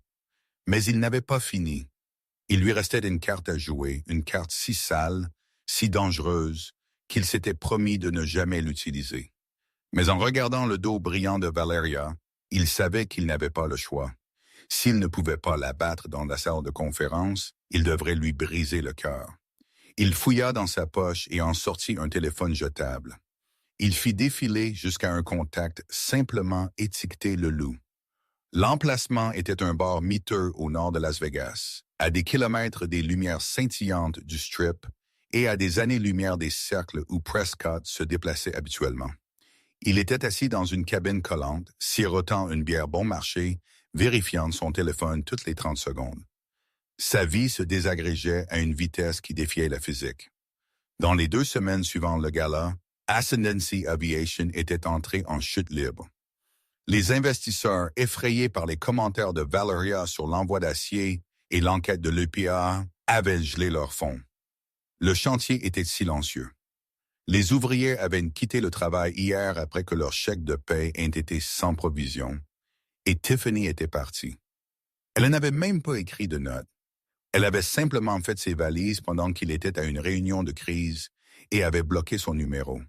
Mais il n'avait pas fini. Il lui restait une carte à jouer, une carte si sale, si dangereuse, qu'il s'était promis de ne jamais l'utiliser. Mais en regardant le dos brillant de Valeria, il savait qu'il n'avait pas le choix. S'il ne pouvait pas la battre dans la salle de conférence, il devrait lui briser le cœur. Il fouilla dans sa poche et en sortit un téléphone jetable. Il fit défiler jusqu'à un contact simplement étiqueté Le Loup. L'emplacement était un bar miteux au nord de Las Vegas, à des kilomètres des lumières scintillantes du Strip et à des années-lumière des cercles où Prescott se déplaçait habituellement. Il était assis dans une cabine collante, sirotant une bière bon marché, vérifiant son téléphone toutes les 30 secondes. Sa vie se désagrégeait à une vitesse qui défiait la physique. Dans les 2 semaines suivant le gala, Ascendancy Aviation était entré en chute libre. Les investisseurs, effrayés par les commentaires de Valeria sur l'envoi d'acier et l'enquête de l'EPA, avaient gelé leurs fonds. Le chantier était silencieux. Les ouvriers avaient quitté le travail hier après que leur chèque de paie ait été sans provision, et Tiffany était partie. Elle n'avait même pas écrit de note. Elle avait simplement fait ses valises pendant qu'il était à une réunion de crise et avait bloqué son numéro.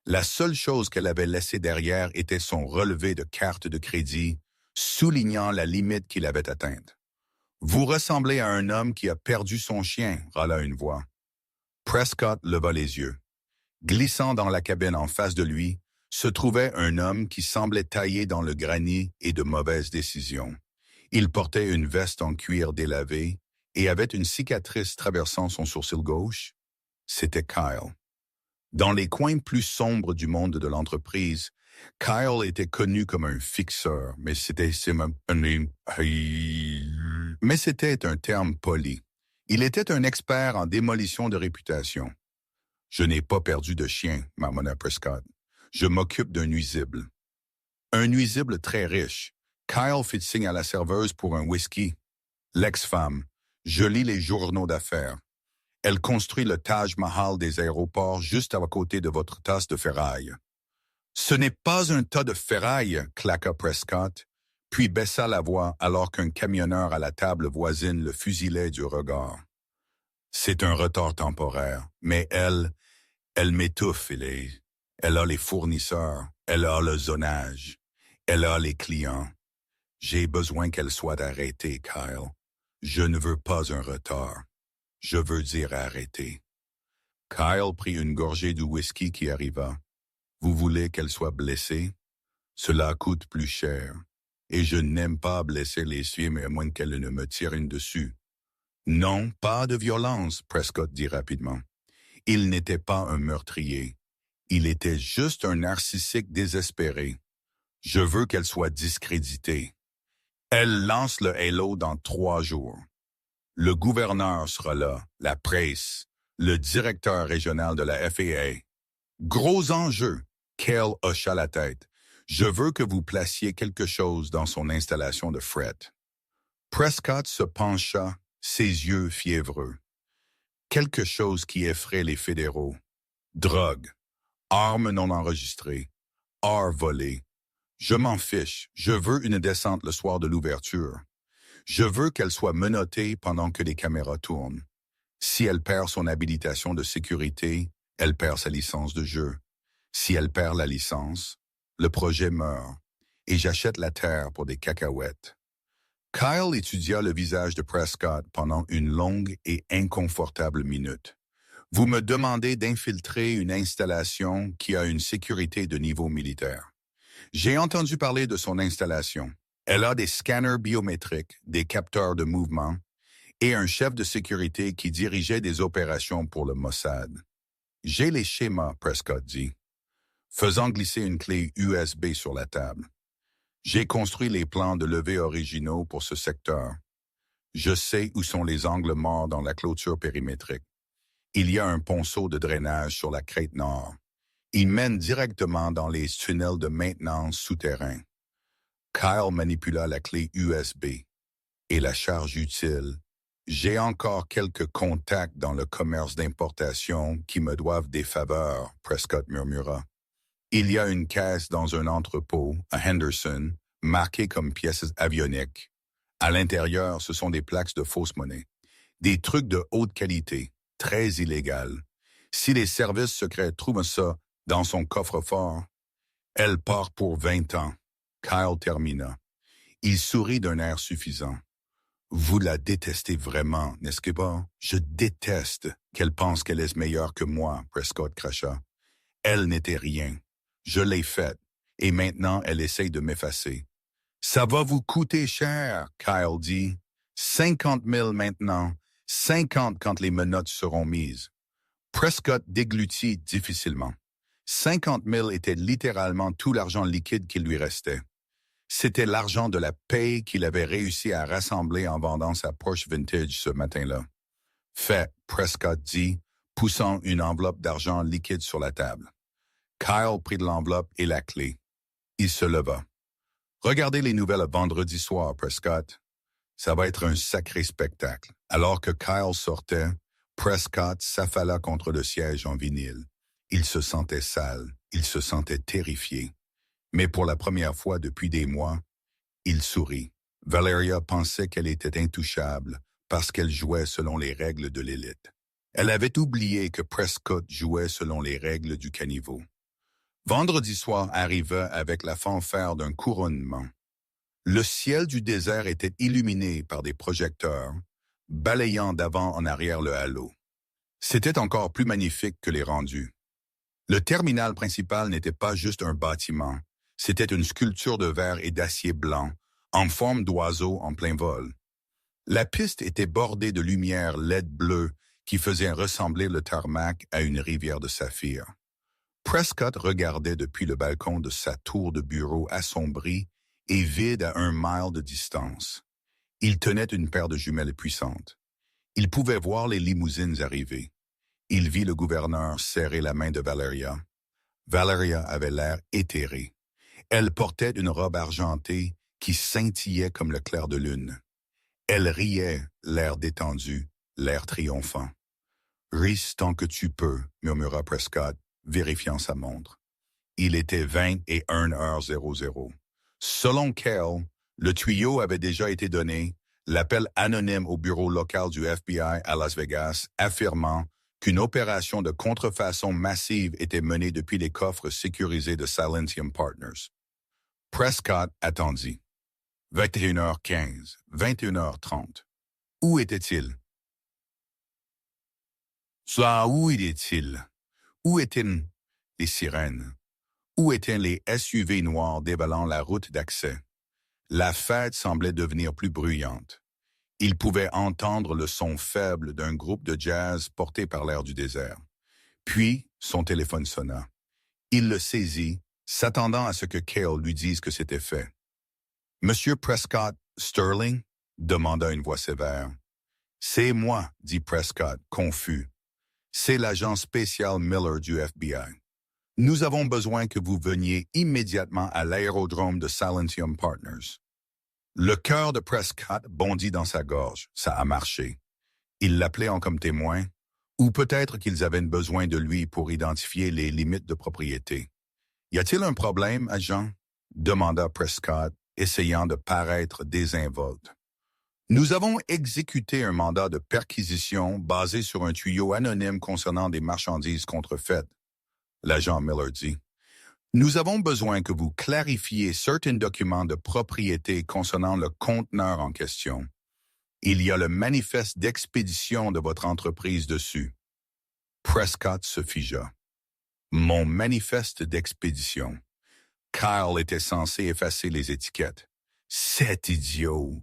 La seule chose qu'elle avait laissée derrière était son relevé de carte de crédit, soulignant la limite qu'il avait atteinte. « Vous ressemblez à un homme qui a perdu son chien », râla une voix. Prescott leva les yeux. Glissant dans la cabine en face de lui, se trouvait un homme qui semblait taillé dans le granit et de mauvaises décisions. Il portait une veste en cuir délavé et avait une cicatrice traversant son sourcil gauche. C'était Kyle. Dans les coins plus sombres du monde de l'entreprise, Kyle était connu comme un fixeur, mais c'était un terme poli. Il était un expert en démolition de réputation. « Je n'ai pas perdu de chien, » marmonna Prescott. « Je m'occupe d'un nuisible. » Un nuisible très riche. Kyle fit signe à la serveuse pour un whisky. L'ex-femme. « Je lis les journaux d'affaires. Elle construit le Taj Mahal des aéroports juste à côté de votre tasse de ferraille. »« Ce n'est pas un tas de ferraille, » claqua Prescott, puis baissa la voix alors qu'un camionneur à la table voisine le fusilait du regard. « C'est un retard temporaire, mais elle m'étouffe, elle a les fournisseurs, elle a le zonage, elle a les clients. J'ai besoin qu'elle soit arrêtée, Kyle. Je ne veux pas un retard. Je veux dire arrêter. » Kyle prit une gorgée du whisky qui arriva. « Vous voulez qu'elle soit blessée? Cela coûte plus cher. Et je n'aime pas blesser les filles, mais à moins qu'elle ne me tire une dessus. » « Non, pas de violence, » Prescott dit rapidement. Il n'était pas un meurtrier. Il était juste un narcissique désespéré. Je veux qu'elle soit discréditée. Elle lance le Halo dans 3 jours. Le gouverneur sera là, la presse, le directeur régional de la FAA. Gros enjeu. Cale hocha la tête. Je veux que vous placiez quelque chose dans son installation de fret. Prescott se pencha, ses yeux fiévreux. Quelque chose qui effraie les fédéraux. Drogue, armes non enregistrées, art volé. Je m'en fiche, je veux une descente le soir de l'ouverture. Je veux qu'elle soit menottée pendant que les caméras tournent. Si elle perd son habilitation de sécurité, elle perd sa licence de jeu. Si elle perd la licence, le projet meurt, et j'achète la terre pour des cacahuètes. Kyle étudia le visage de Prescott pendant une longue et inconfortable minute. « Vous me demandez d'infiltrer une installation qui a une sécurité de niveau militaire. J'ai entendu parler de son installation. Elle a des scanners biométriques, des capteurs de mouvement et un chef de sécurité qui dirigeait des opérations pour le Mossad. J'ai les schémas, Prescott dit. faisant glisser une clé USB sur la table. J'ai construit les plans de levée originaux pour ce secteur. Je sais où sont les angles morts dans la clôture périmétrique. Il y a un ponceau de drainage sur la crête nord. Il mène directement dans les tunnels de maintenance souterrains. Kyle manipula la clé USB et la charge utile. J'ai encore quelques contacts dans le commerce d'importation qui me doivent des faveurs, Prescott murmura. Il y a une caisse dans un entrepôt, à Henderson, marquée comme pièces avioniques. À l'intérieur, ce sont des plaques de fausse monnaie. Des trucs de haute qualité, très illégales. Si les services secrets trouvent ça dans son coffre-fort, elle part pour 20 ans. Kyle termina. Il sourit d'un air suffisant. Vous la détestez vraiment, n'est-ce pas? Je déteste qu'elle pense qu'elle est meilleure que moi, Prescott cracha. Elle n'était rien. Je l'ai faite, et maintenant elle essaye de m'effacer. Ça va vous coûter cher, Kyle dit. 50 000 maintenant, 50 quand les menottes seront mises. Prescott déglutit difficilement. 50 000 était littéralement tout l'argent liquide qu'il lui restait. C'était l'argent de la paye qu'il avait réussi à rassembler en vendant sa Porsche Vintage ce matin-là. Fait, Prescott dit, poussant une enveloppe d'argent liquide sur la table. Kyle prit de l'enveloppe et la clé. Il se leva. Regardez les nouvelles vendredi soir, Prescott. Ça va être un sacré spectacle. Alors que Kyle sortait, Prescott s'affala contre le siège en vinyle. Il se sentait sale, il se sentait terrifié. Mais pour la première fois depuis des mois, il sourit. Valeria pensait qu'elle était intouchable parce qu'elle jouait selon les règles de l'élite. Elle avait oublié que Prescott jouait selon les règles du caniveau. Vendredi soir arriva avec la fanfare d'un couronnement. Le ciel du désert était illuminé par des projecteurs, balayant d'avant en arrière le halo. C'était encore plus magnifique que les rendus. Le terminal principal n'était pas juste un bâtiment, c'était une sculpture de verre et d'acier blanc, en forme d'oiseau en plein vol. La piste était bordée de lumière LED bleue qui faisait ressembler le tarmac à une rivière de saphir. Prescott regardait depuis le balcon de sa tour de bureau assombrie et vide à 1 mile de distance. Il tenait une paire de jumelles puissantes. Il pouvait voir les limousines arriver. Il vit le gouverneur serrer la main de Valeria. Valeria avait l'air éthérée. Elle portait une robe argentée qui scintillait comme le clair de lune. Elle riait, l'air détendu, l'air triomphant. « Ris tant que tu peux », murmura Prescott, vérifiant sa montre. Il était 21h00. Selon Kell, le tuyau avait déjà été donné, l'appel anonyme au bureau local du FBI à Las Vegas affirmant qu'une opération de contrefaçon massive était menée depuis les coffres sécurisés de Silentium Partners. Prescott attendit. 21h15, 21h30. Où était-il? Ça, où était-il? Où étaient les sirènes? Où étaient les SUV noirs dévalant la route d'accès? La fête semblait devenir plus bruyante. Il pouvait entendre le son faible d'un groupe de jazz porté par l'air du désert. Puis, son téléphone sonna. Il le saisit, s'attendant à ce que Cale lui dise que c'était fait. « Monsieur Prescott Sterling ?» demanda une voix sévère. « C'est moi », dit Prescott, confus. « C'est l'agent spécial Miller du FBI. Nous avons besoin que vous veniez immédiatement à l'aérodrome de Silentium Partners. » Le cœur de Prescott bondit dans sa gorge. Ça a marché. Il l'appelait en comme témoin, ou peut-être qu'ils avaient besoin de lui pour identifier les limites de propriété. « Y a-t-il un problème, agent? » demanda Prescott, essayant de paraître désinvolte. « Nous avons exécuté un mandat de perquisition basé sur un tuyau anonyme concernant des marchandises contrefaites. » L'agent Miller dit. « Nous avons besoin que vous clarifiez certains documents de propriété concernant le conteneur en question. Il y a le manifeste d'expédition de votre entreprise dessus. » Prescott se figea. « Mon manifeste d'expédition. » Kyle était censé effacer les étiquettes. « Cet idiot!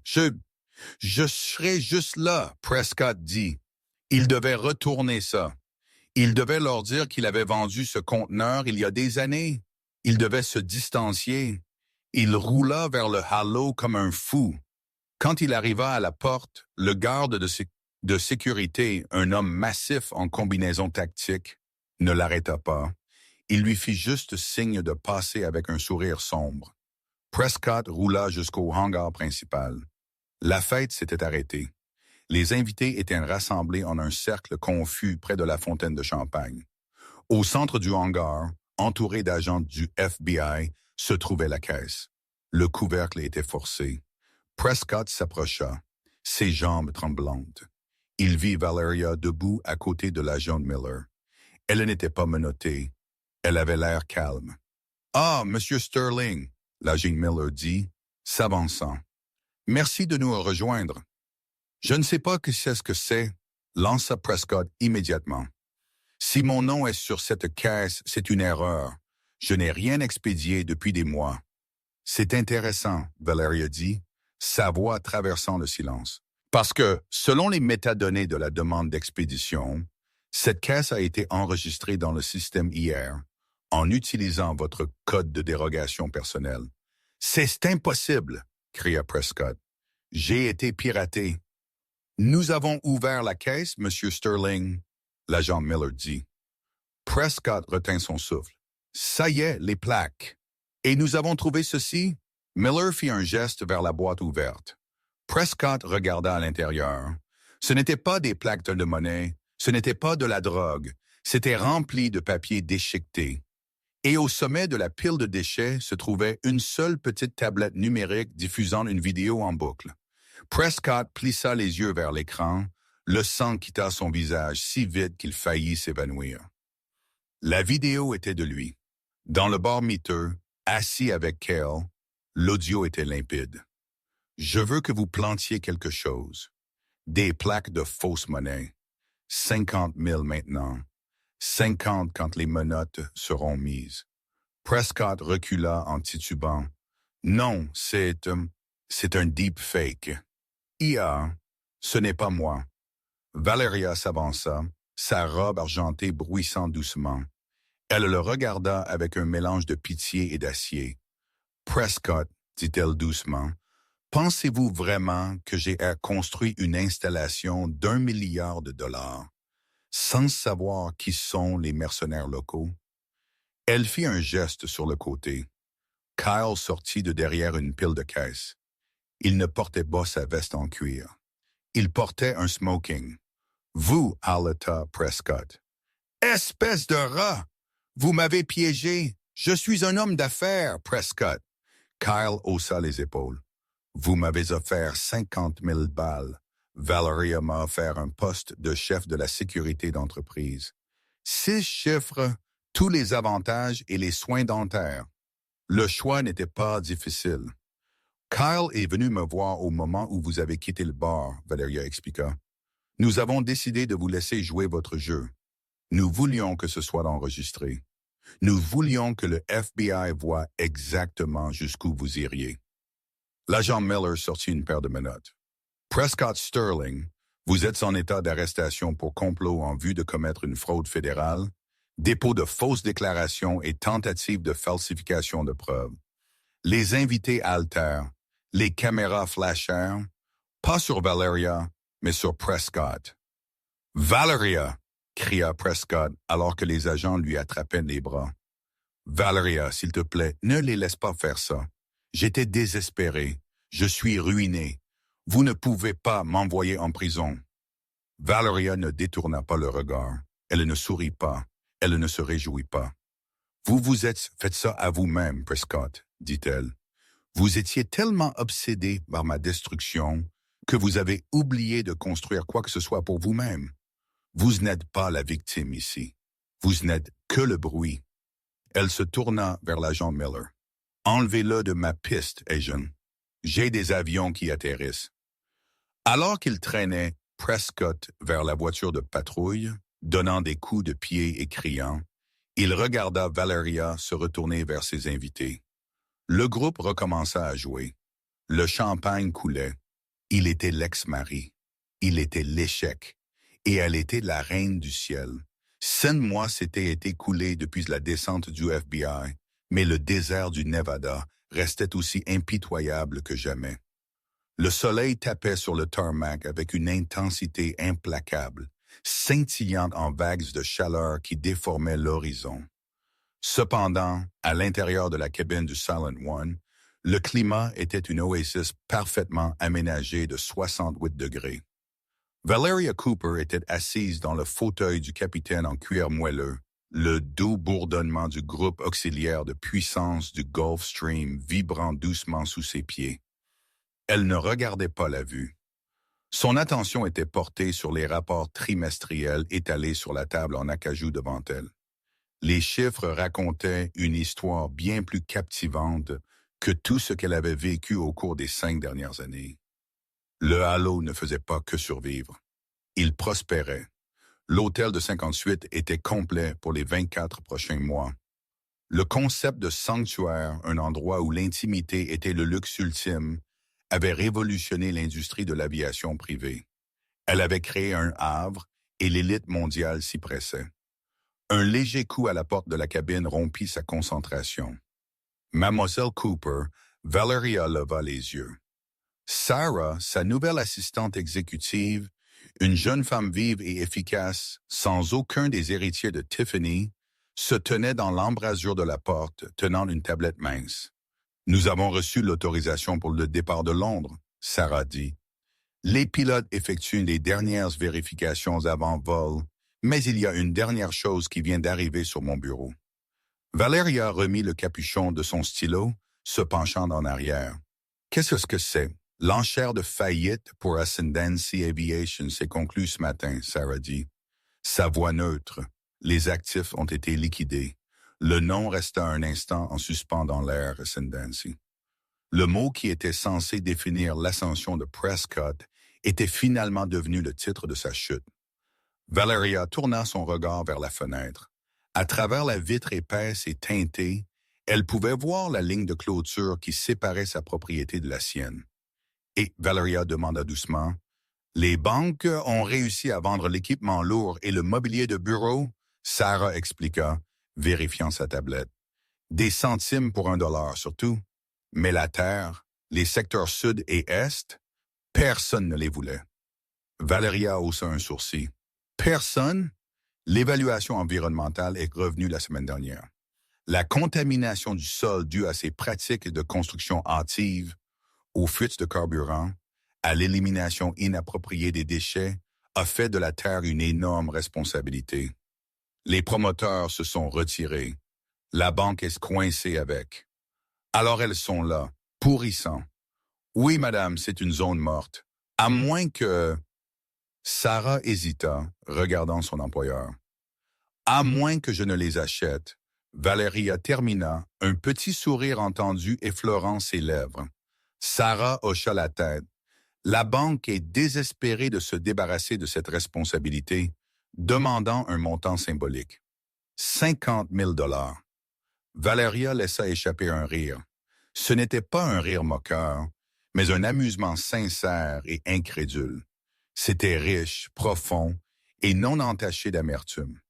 Je serai juste là, » Prescott dit. « Il devait retourner ça. Il devait leur dire qu'il avait vendu ce conteneur il y a des années. Il devait se distancier. Il roula vers le halo comme un fou. Quand il arriva à la porte, le garde de sécurité, un homme massif en combinaison tactique, ne l'arrêta pas. Il lui fit juste signe de passer avec un sourire sombre. Prescott roula jusqu'au hangar principal. La fête s'était arrêtée. Les invités étaient rassemblés en un cercle confus près de la fontaine de champagne. Au centre du hangar, entouré d'agents du FBI, se trouvait la caisse. Le couvercle était forcé. Prescott s'approcha, ses jambes tremblantes. Il vit Valeria debout à côté de l'agent Miller. Elle n'était pas menottée. Elle avait l'air calme. « Ah, Monsieur Sterling !» l'agent Miller dit, s'avançant. « Merci de nous rejoindre. » « Je ne sais pas ce que c'est, lança Prescott immédiatement. « Si mon nom est sur cette caisse, c'est une erreur. Je n'ai rien expédié depuis des mois. »« C'est intéressant, » Valeria dit, sa voix traversant le silence. « Parce que, selon les métadonnées de la demande d'expédition, cette caisse a été enregistrée dans le système hier en utilisant votre code de dérogation personnelle. »« C'est impossible !» cria Prescott. « J'ai été piraté. » « Nous avons ouvert la caisse, Monsieur Sterling, » l'agent Miller dit. Prescott retint son souffle. « Ça y est, les plaques. »« Et nous avons trouvé ceci ?» Miller fit un geste vers la boîte ouverte. Prescott regarda à l'intérieur. Ce n'étaient pas des plaques de monnaie, ce n'était pas de la drogue, c'était rempli de papier déchiqueté. Et au sommet de la pile de déchets se trouvait une seule petite tablette numérique diffusant une vidéo en boucle. Prescott plissa les yeux vers l'écran, le sang quitta son visage si vite qu'il faillit s'évanouir. La vidéo était de lui. Dans le bar miteux, assis avec Cale, l'audio était limpide. « Je veux que vous plantiez quelque chose. Des plaques de fausse monnaie. 50 000 maintenant. 50 quand les menottes seront mises. » Prescott recula en titubant. « Non, c'est un deepfake. » « IA, ce n'est pas moi. » Valeria s'avança, sa robe argentée bruissant doucement. Elle le regarda avec un mélange de pitié et d'acier. « Prescott, » dit-elle doucement, « pensez-vous vraiment que j'ai construit une installation d'1 milliard de dollars sans savoir qui sont les mercenaires locaux? » Elle fit un geste sur le côté. Kyle sortit de derrière une pile de caisses. Il ne portait pas sa veste en cuir. Il portait un smoking. « Vous, haleta Prescott. »« Espèce de rat! Vous m'avez piégé. Je suis un homme d'affaires, Prescott. » Kyle haussa les épaules. « Vous m'avez offert 50 000 balles. Valeria m'a offert un poste de chef de la sécurité d'entreprise. 6 chiffres, tous les avantages et les soins dentaires. Le choix n'était pas difficile. » Kyle est venu me voir au moment où vous avez quitté le bar, Valeria expliqua. Nous avons décidé de vous laisser jouer votre jeu. Nous voulions que ce soit enregistré. Nous voulions que le FBI voie exactement jusqu'où vous iriez. L'agent Miller sortit une paire de menottes. Prescott Sterling, vous êtes en état d'arrestation pour complot en vue de commettre une fraude fédérale, dépôt de fausses déclarations et tentative de falsification de preuves. Les invités altèrent. Les caméras flashèrent, pas sur Valeria, mais sur Prescott. « Valeria !» cria Prescott alors que les agents lui attrapaient les bras. « Valeria, s'il te plaît, ne les laisse pas faire ça. J'étais désespéré. Je suis ruiné. Vous ne pouvez pas m'envoyer en prison. » Valeria ne détourna pas le regard. Elle ne sourit pas. Elle ne se réjouit pas. « Vous vous êtes fait ça à vous-même, Prescott, » dit-elle. Vous étiez tellement obsédé par ma destruction que vous avez oublié de construire quoi que ce soit pour vous-même. Vous n'êtes pas la victime ici. Vous n'êtes que le bruit. Elle se tourna vers l'agent Miller. Enlevez-le de ma piste, agent. J'ai des avions qui atterrissent. Alors qu'il traînait Prescott vers la voiture de patrouille, donnant des coups de pied et criant, il regarda Valeria se retourner vers ses invités. Le groupe recommença à jouer. Le champagne coulait. Il était l'ex-mari. Il était l'échec. Et elle était la reine du ciel. 5 mois s'étaient écoulés depuis la descente du FBI, mais le désert du Nevada restait aussi impitoyable que jamais. Le soleil tapait sur le tarmac avec une intensité implacable, scintillant en vagues de chaleur qui déformaient l'horizon. Cependant, à l'intérieur de la cabine du Silent One, le climat était une oasis parfaitement aménagée de 68 degrés. Valeria Cooper était assise dans le fauteuil du capitaine en cuir moelleux, le doux bourdonnement du groupe auxiliaire de puissance du Gulf Stream vibrant doucement sous ses pieds. Elle ne regardait pas la vue. Son attention était portée sur les rapports trimestriels étalés sur la table en acajou devant elle. Les chiffres racontaient une histoire bien plus captivante que tout ce qu'elle avait vécu au cours des 5 dernières années. Le halo ne faisait pas que survivre. Il prospérait. L'hôtel de 58 était complet pour les 24 prochains mois. Le concept de sanctuaire, un endroit où l'intimité était le luxe ultime, avait révolutionné l'industrie de l'aviation privée. Elle avait créé un havre et l'élite mondiale s'y pressait. Un léger coup à la porte de la cabine rompit sa concentration. Mademoiselle Cooper, Valeria leva les yeux. Sarah, sa nouvelle assistante exécutive, une jeune femme vive et efficace, sans aucun des héritiers de Tiffany, se tenait dans l'embrasure de la porte, tenant une tablette mince. « Nous avons reçu l'autorisation pour le départ de Londres », Sarah dit. « Les pilotes effectuent les dernières vérifications avant vol, mais il y a une dernière chose qui vient d'arriver sur mon bureau. » Valeria remit le capuchon de son stylo, se penchant en arrière. « Qu'est-ce que c'est? » « L'enchère de faillite pour Ascendancy Aviation s'est conclue ce matin, Sarah dit. Sa voix neutre. Les actifs ont été liquidés. Le nom resta un instant en suspens dans l'air Ascendancy. Le mot qui était censé définir l'ascension de Prescott était finalement devenu le titre de sa chute. Valeria tourna son regard vers la fenêtre. À travers la vitre épaisse et teintée, elle pouvait voir la ligne de clôture qui séparait sa propriété de la sienne. Et Valeria demanda doucement, « Les banques ont réussi à vendre l'équipement lourd et le mobilier de bureau? » Sarah expliqua, vérifiant sa tablette. « Des centimes pour $1 surtout. Mais la terre, les secteurs sud et est, personne ne les voulait. » Valeria haussa un sourcil. « Personne? » L'évaluation environnementale est revenue la semaine dernière. La contamination du sol due à ces pratiques de construction hâtive, aux fuites de carburant, à l'élimination inappropriée des déchets, a fait de la Terre une énorme responsabilité. Les promoteurs se sont retirés. La banque est coincée avec. Alors elles sont là, pourrissant. Oui, madame, c'est une zone morte. À moins que... Sarah hésita, regardant son employeur. À moins que je ne les achète, Valéria termina, un petit sourire entendu effleurant ses lèvres. Sarah hocha la tête. La banque est désespérée de se débarrasser de cette responsabilité, demandant un montant symbolique. 50 000 $. Valeria laissa échapper un rire. Ce n'était pas un rire moqueur, mais un amusement sincère et incrédule. C'était riche, profond et non entaché d'amertume.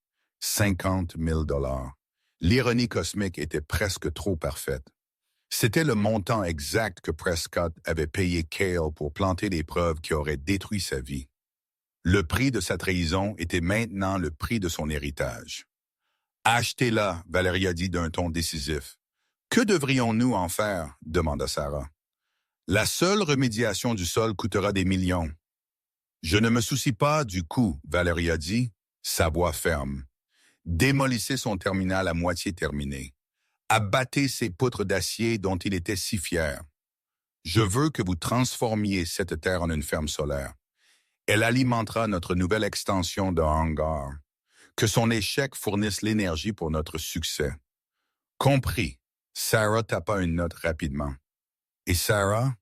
50 000 $. L'ironie cosmique était presque trop parfaite. C'était le montant exact que Prescott avait payé Cale pour planter des preuves qui auraient détruit sa vie. Le prix de sa trahison était maintenant le prix de son héritage. « Achetez-la », Valeria dit d'un ton décisif. « Que devrions-nous en faire ?» demanda Sarah. « La seule remédiation du sol coûtera des millions. »« Je ne me soucie pas du coût », Valeria dit, sa voix ferme. « Démolissez son terminal à moitié terminé. Abattez ces poutres d'acier dont il était si fier. Je veux que vous transformiez cette terre en une ferme solaire. Elle alimentera notre nouvelle extension de hangar. Que son échec fournisse l'énergie pour notre succès. Compris. Sarah tapa une note rapidement. Et Sarah?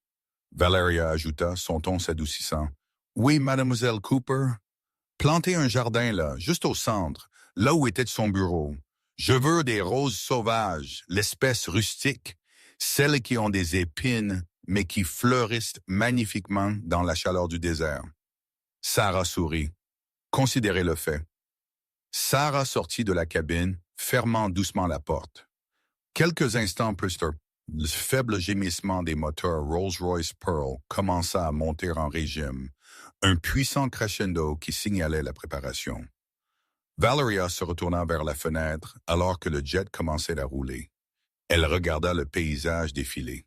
Valeria ajouta, son ton s'adoucissant. Oui, mademoiselle Cooper. Plantez un jardin là, juste au centre, là où était son bureau. Je veux des roses sauvages, l'espèce rustique, celles qui ont des épines, mais qui fleurissent magnifiquement dans la chaleur du désert. Sarah sourit. Considérez le fait. Sarah sortit de la cabine, fermant doucement la porte. Quelques instants plus tard, le faible gémissement des moteurs Rolls-Royce Pearl commença à monter en régime, un puissant crescendo qui signalait la préparation. Valeria se retourna vers la fenêtre alors que le jet commençait à rouler. Elle regarda le paysage défiler.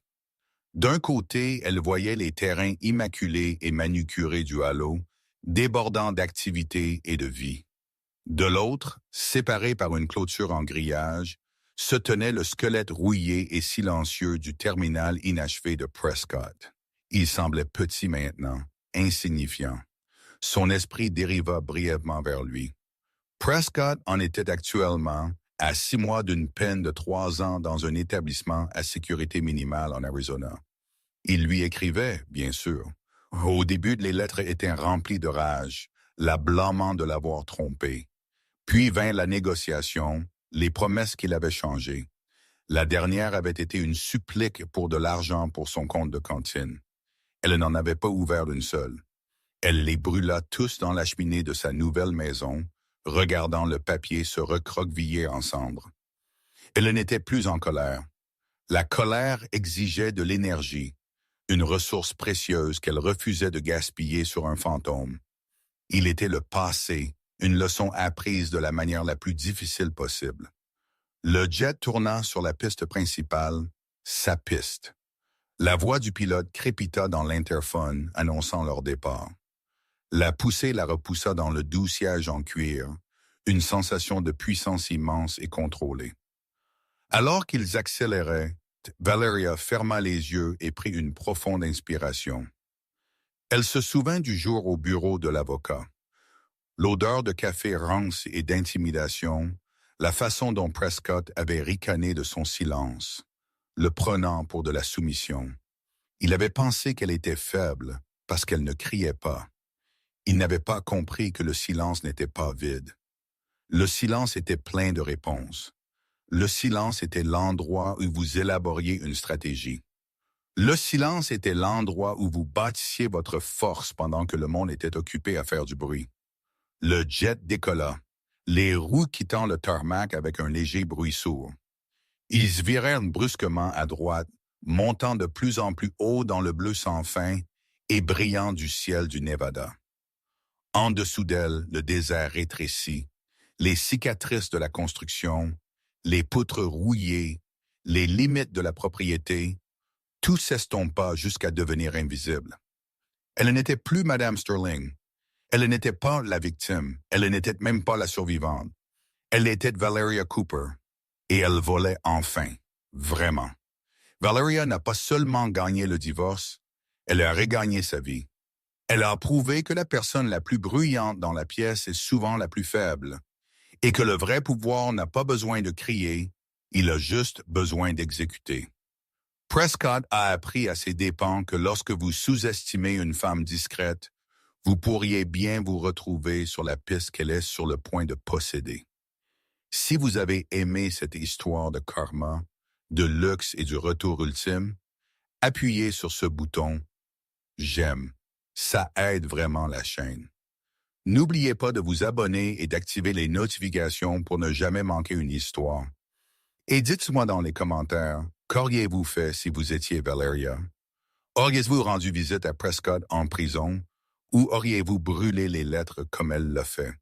D'un côté, elle voyait les terrains immaculés et manucurés du halo, débordant d'activité et de vie. De l'autre, séparé par une clôture en grillage, se tenait le squelette rouillé et silencieux du terminal inachevé de Prescott. Il semblait petit maintenant, insignifiant. Son esprit dériva brièvement vers lui. Prescott en était actuellement à 6 mois d'une peine de 3 ans dans un établissement à sécurité minimale en Arizona. Il lui écrivait, bien sûr. Au début, les lettres étaient remplies de rage, la blâmant de l'avoir trompé. Puis vint la négociation, les promesses qu'il avait changées. La dernière avait été une supplique pour de l'argent pour son compte de cantine. Elle n'en avait pas ouvert une seule. Elle les brûla tous dans la cheminée de sa nouvelle maison, regardant le papier se recroqueviller en cendres. Elle n'était plus en colère. La colère exigeait de l'énergie, une ressource précieuse qu'elle refusait de gaspiller sur un fantôme. Il était le passé, une leçon apprise de la manière la plus difficile possible. Le jet tourna sur la piste principale, sa piste. La voix du pilote crépita dans l'interphone, annonçant leur départ. La poussée la repoussa dans le doux siège en cuir, une sensation de puissance immense et contrôlée. Alors qu'ils accéléraient, Valeria ferma les yeux et prit une profonde inspiration. Elle se souvint du jour au bureau de l'avocat. L'odeur de café rance et d'intimidation, la façon dont Prescott avait ricané de son silence, le prenant pour de la soumission. Il avait pensé qu'elle était faible parce qu'elle ne criait pas. Il n'avait pas compris que le silence n'était pas vide. Le silence était plein de réponses. Le silence était l'endroit où vous élaboriez une stratégie. Le silence était l'endroit où vous bâtissiez votre force pendant que le monde était occupé à faire du bruit. Le jet décolla, les roues quittant le tarmac avec un léger bruit sourd. Ils se virèrent brusquement à droite, montant de plus en plus haut dans le bleu sans fin et brillant du ciel du Nevada. En dessous d'elle, le désert rétrécit, les cicatrices de la construction, les poutres rouillées, les limites de la propriété, tout s'estompa jusqu'à devenir invisible. Elle n'était plus Madame Sterling. Elle n'était pas la victime. Elle n'était même pas la survivante. Elle était Valeria Cooper. Et elle volait enfin. Vraiment. Valeria n'a pas seulement gagné le divorce, elle a regagné sa vie. Elle a prouvé que la personne la plus bruyante dans la pièce est souvent la plus faible, et que le vrai pouvoir n'a pas besoin de crier, il a juste besoin d'exécuter. Prescott a appris à ses dépens que lorsque vous sous-estimez une femme discrète, vous pourriez bien vous retrouver sur la piste qu'elle est sur le point de posséder. Si vous avez aimé cette histoire de karma, de luxe et du retour ultime, appuyez sur ce bouton « J'aime ». Ça aide vraiment la chaîne. N'oubliez pas de vous abonner et d'activer les notifications pour ne jamais manquer une histoire. Et dites-moi dans les commentaires, qu'auriez-vous fait si vous étiez Valeria? Auriez-vous rendu visite à Prescott en prison ou auriez-vous brûlé les lettres comme elle l'a fait?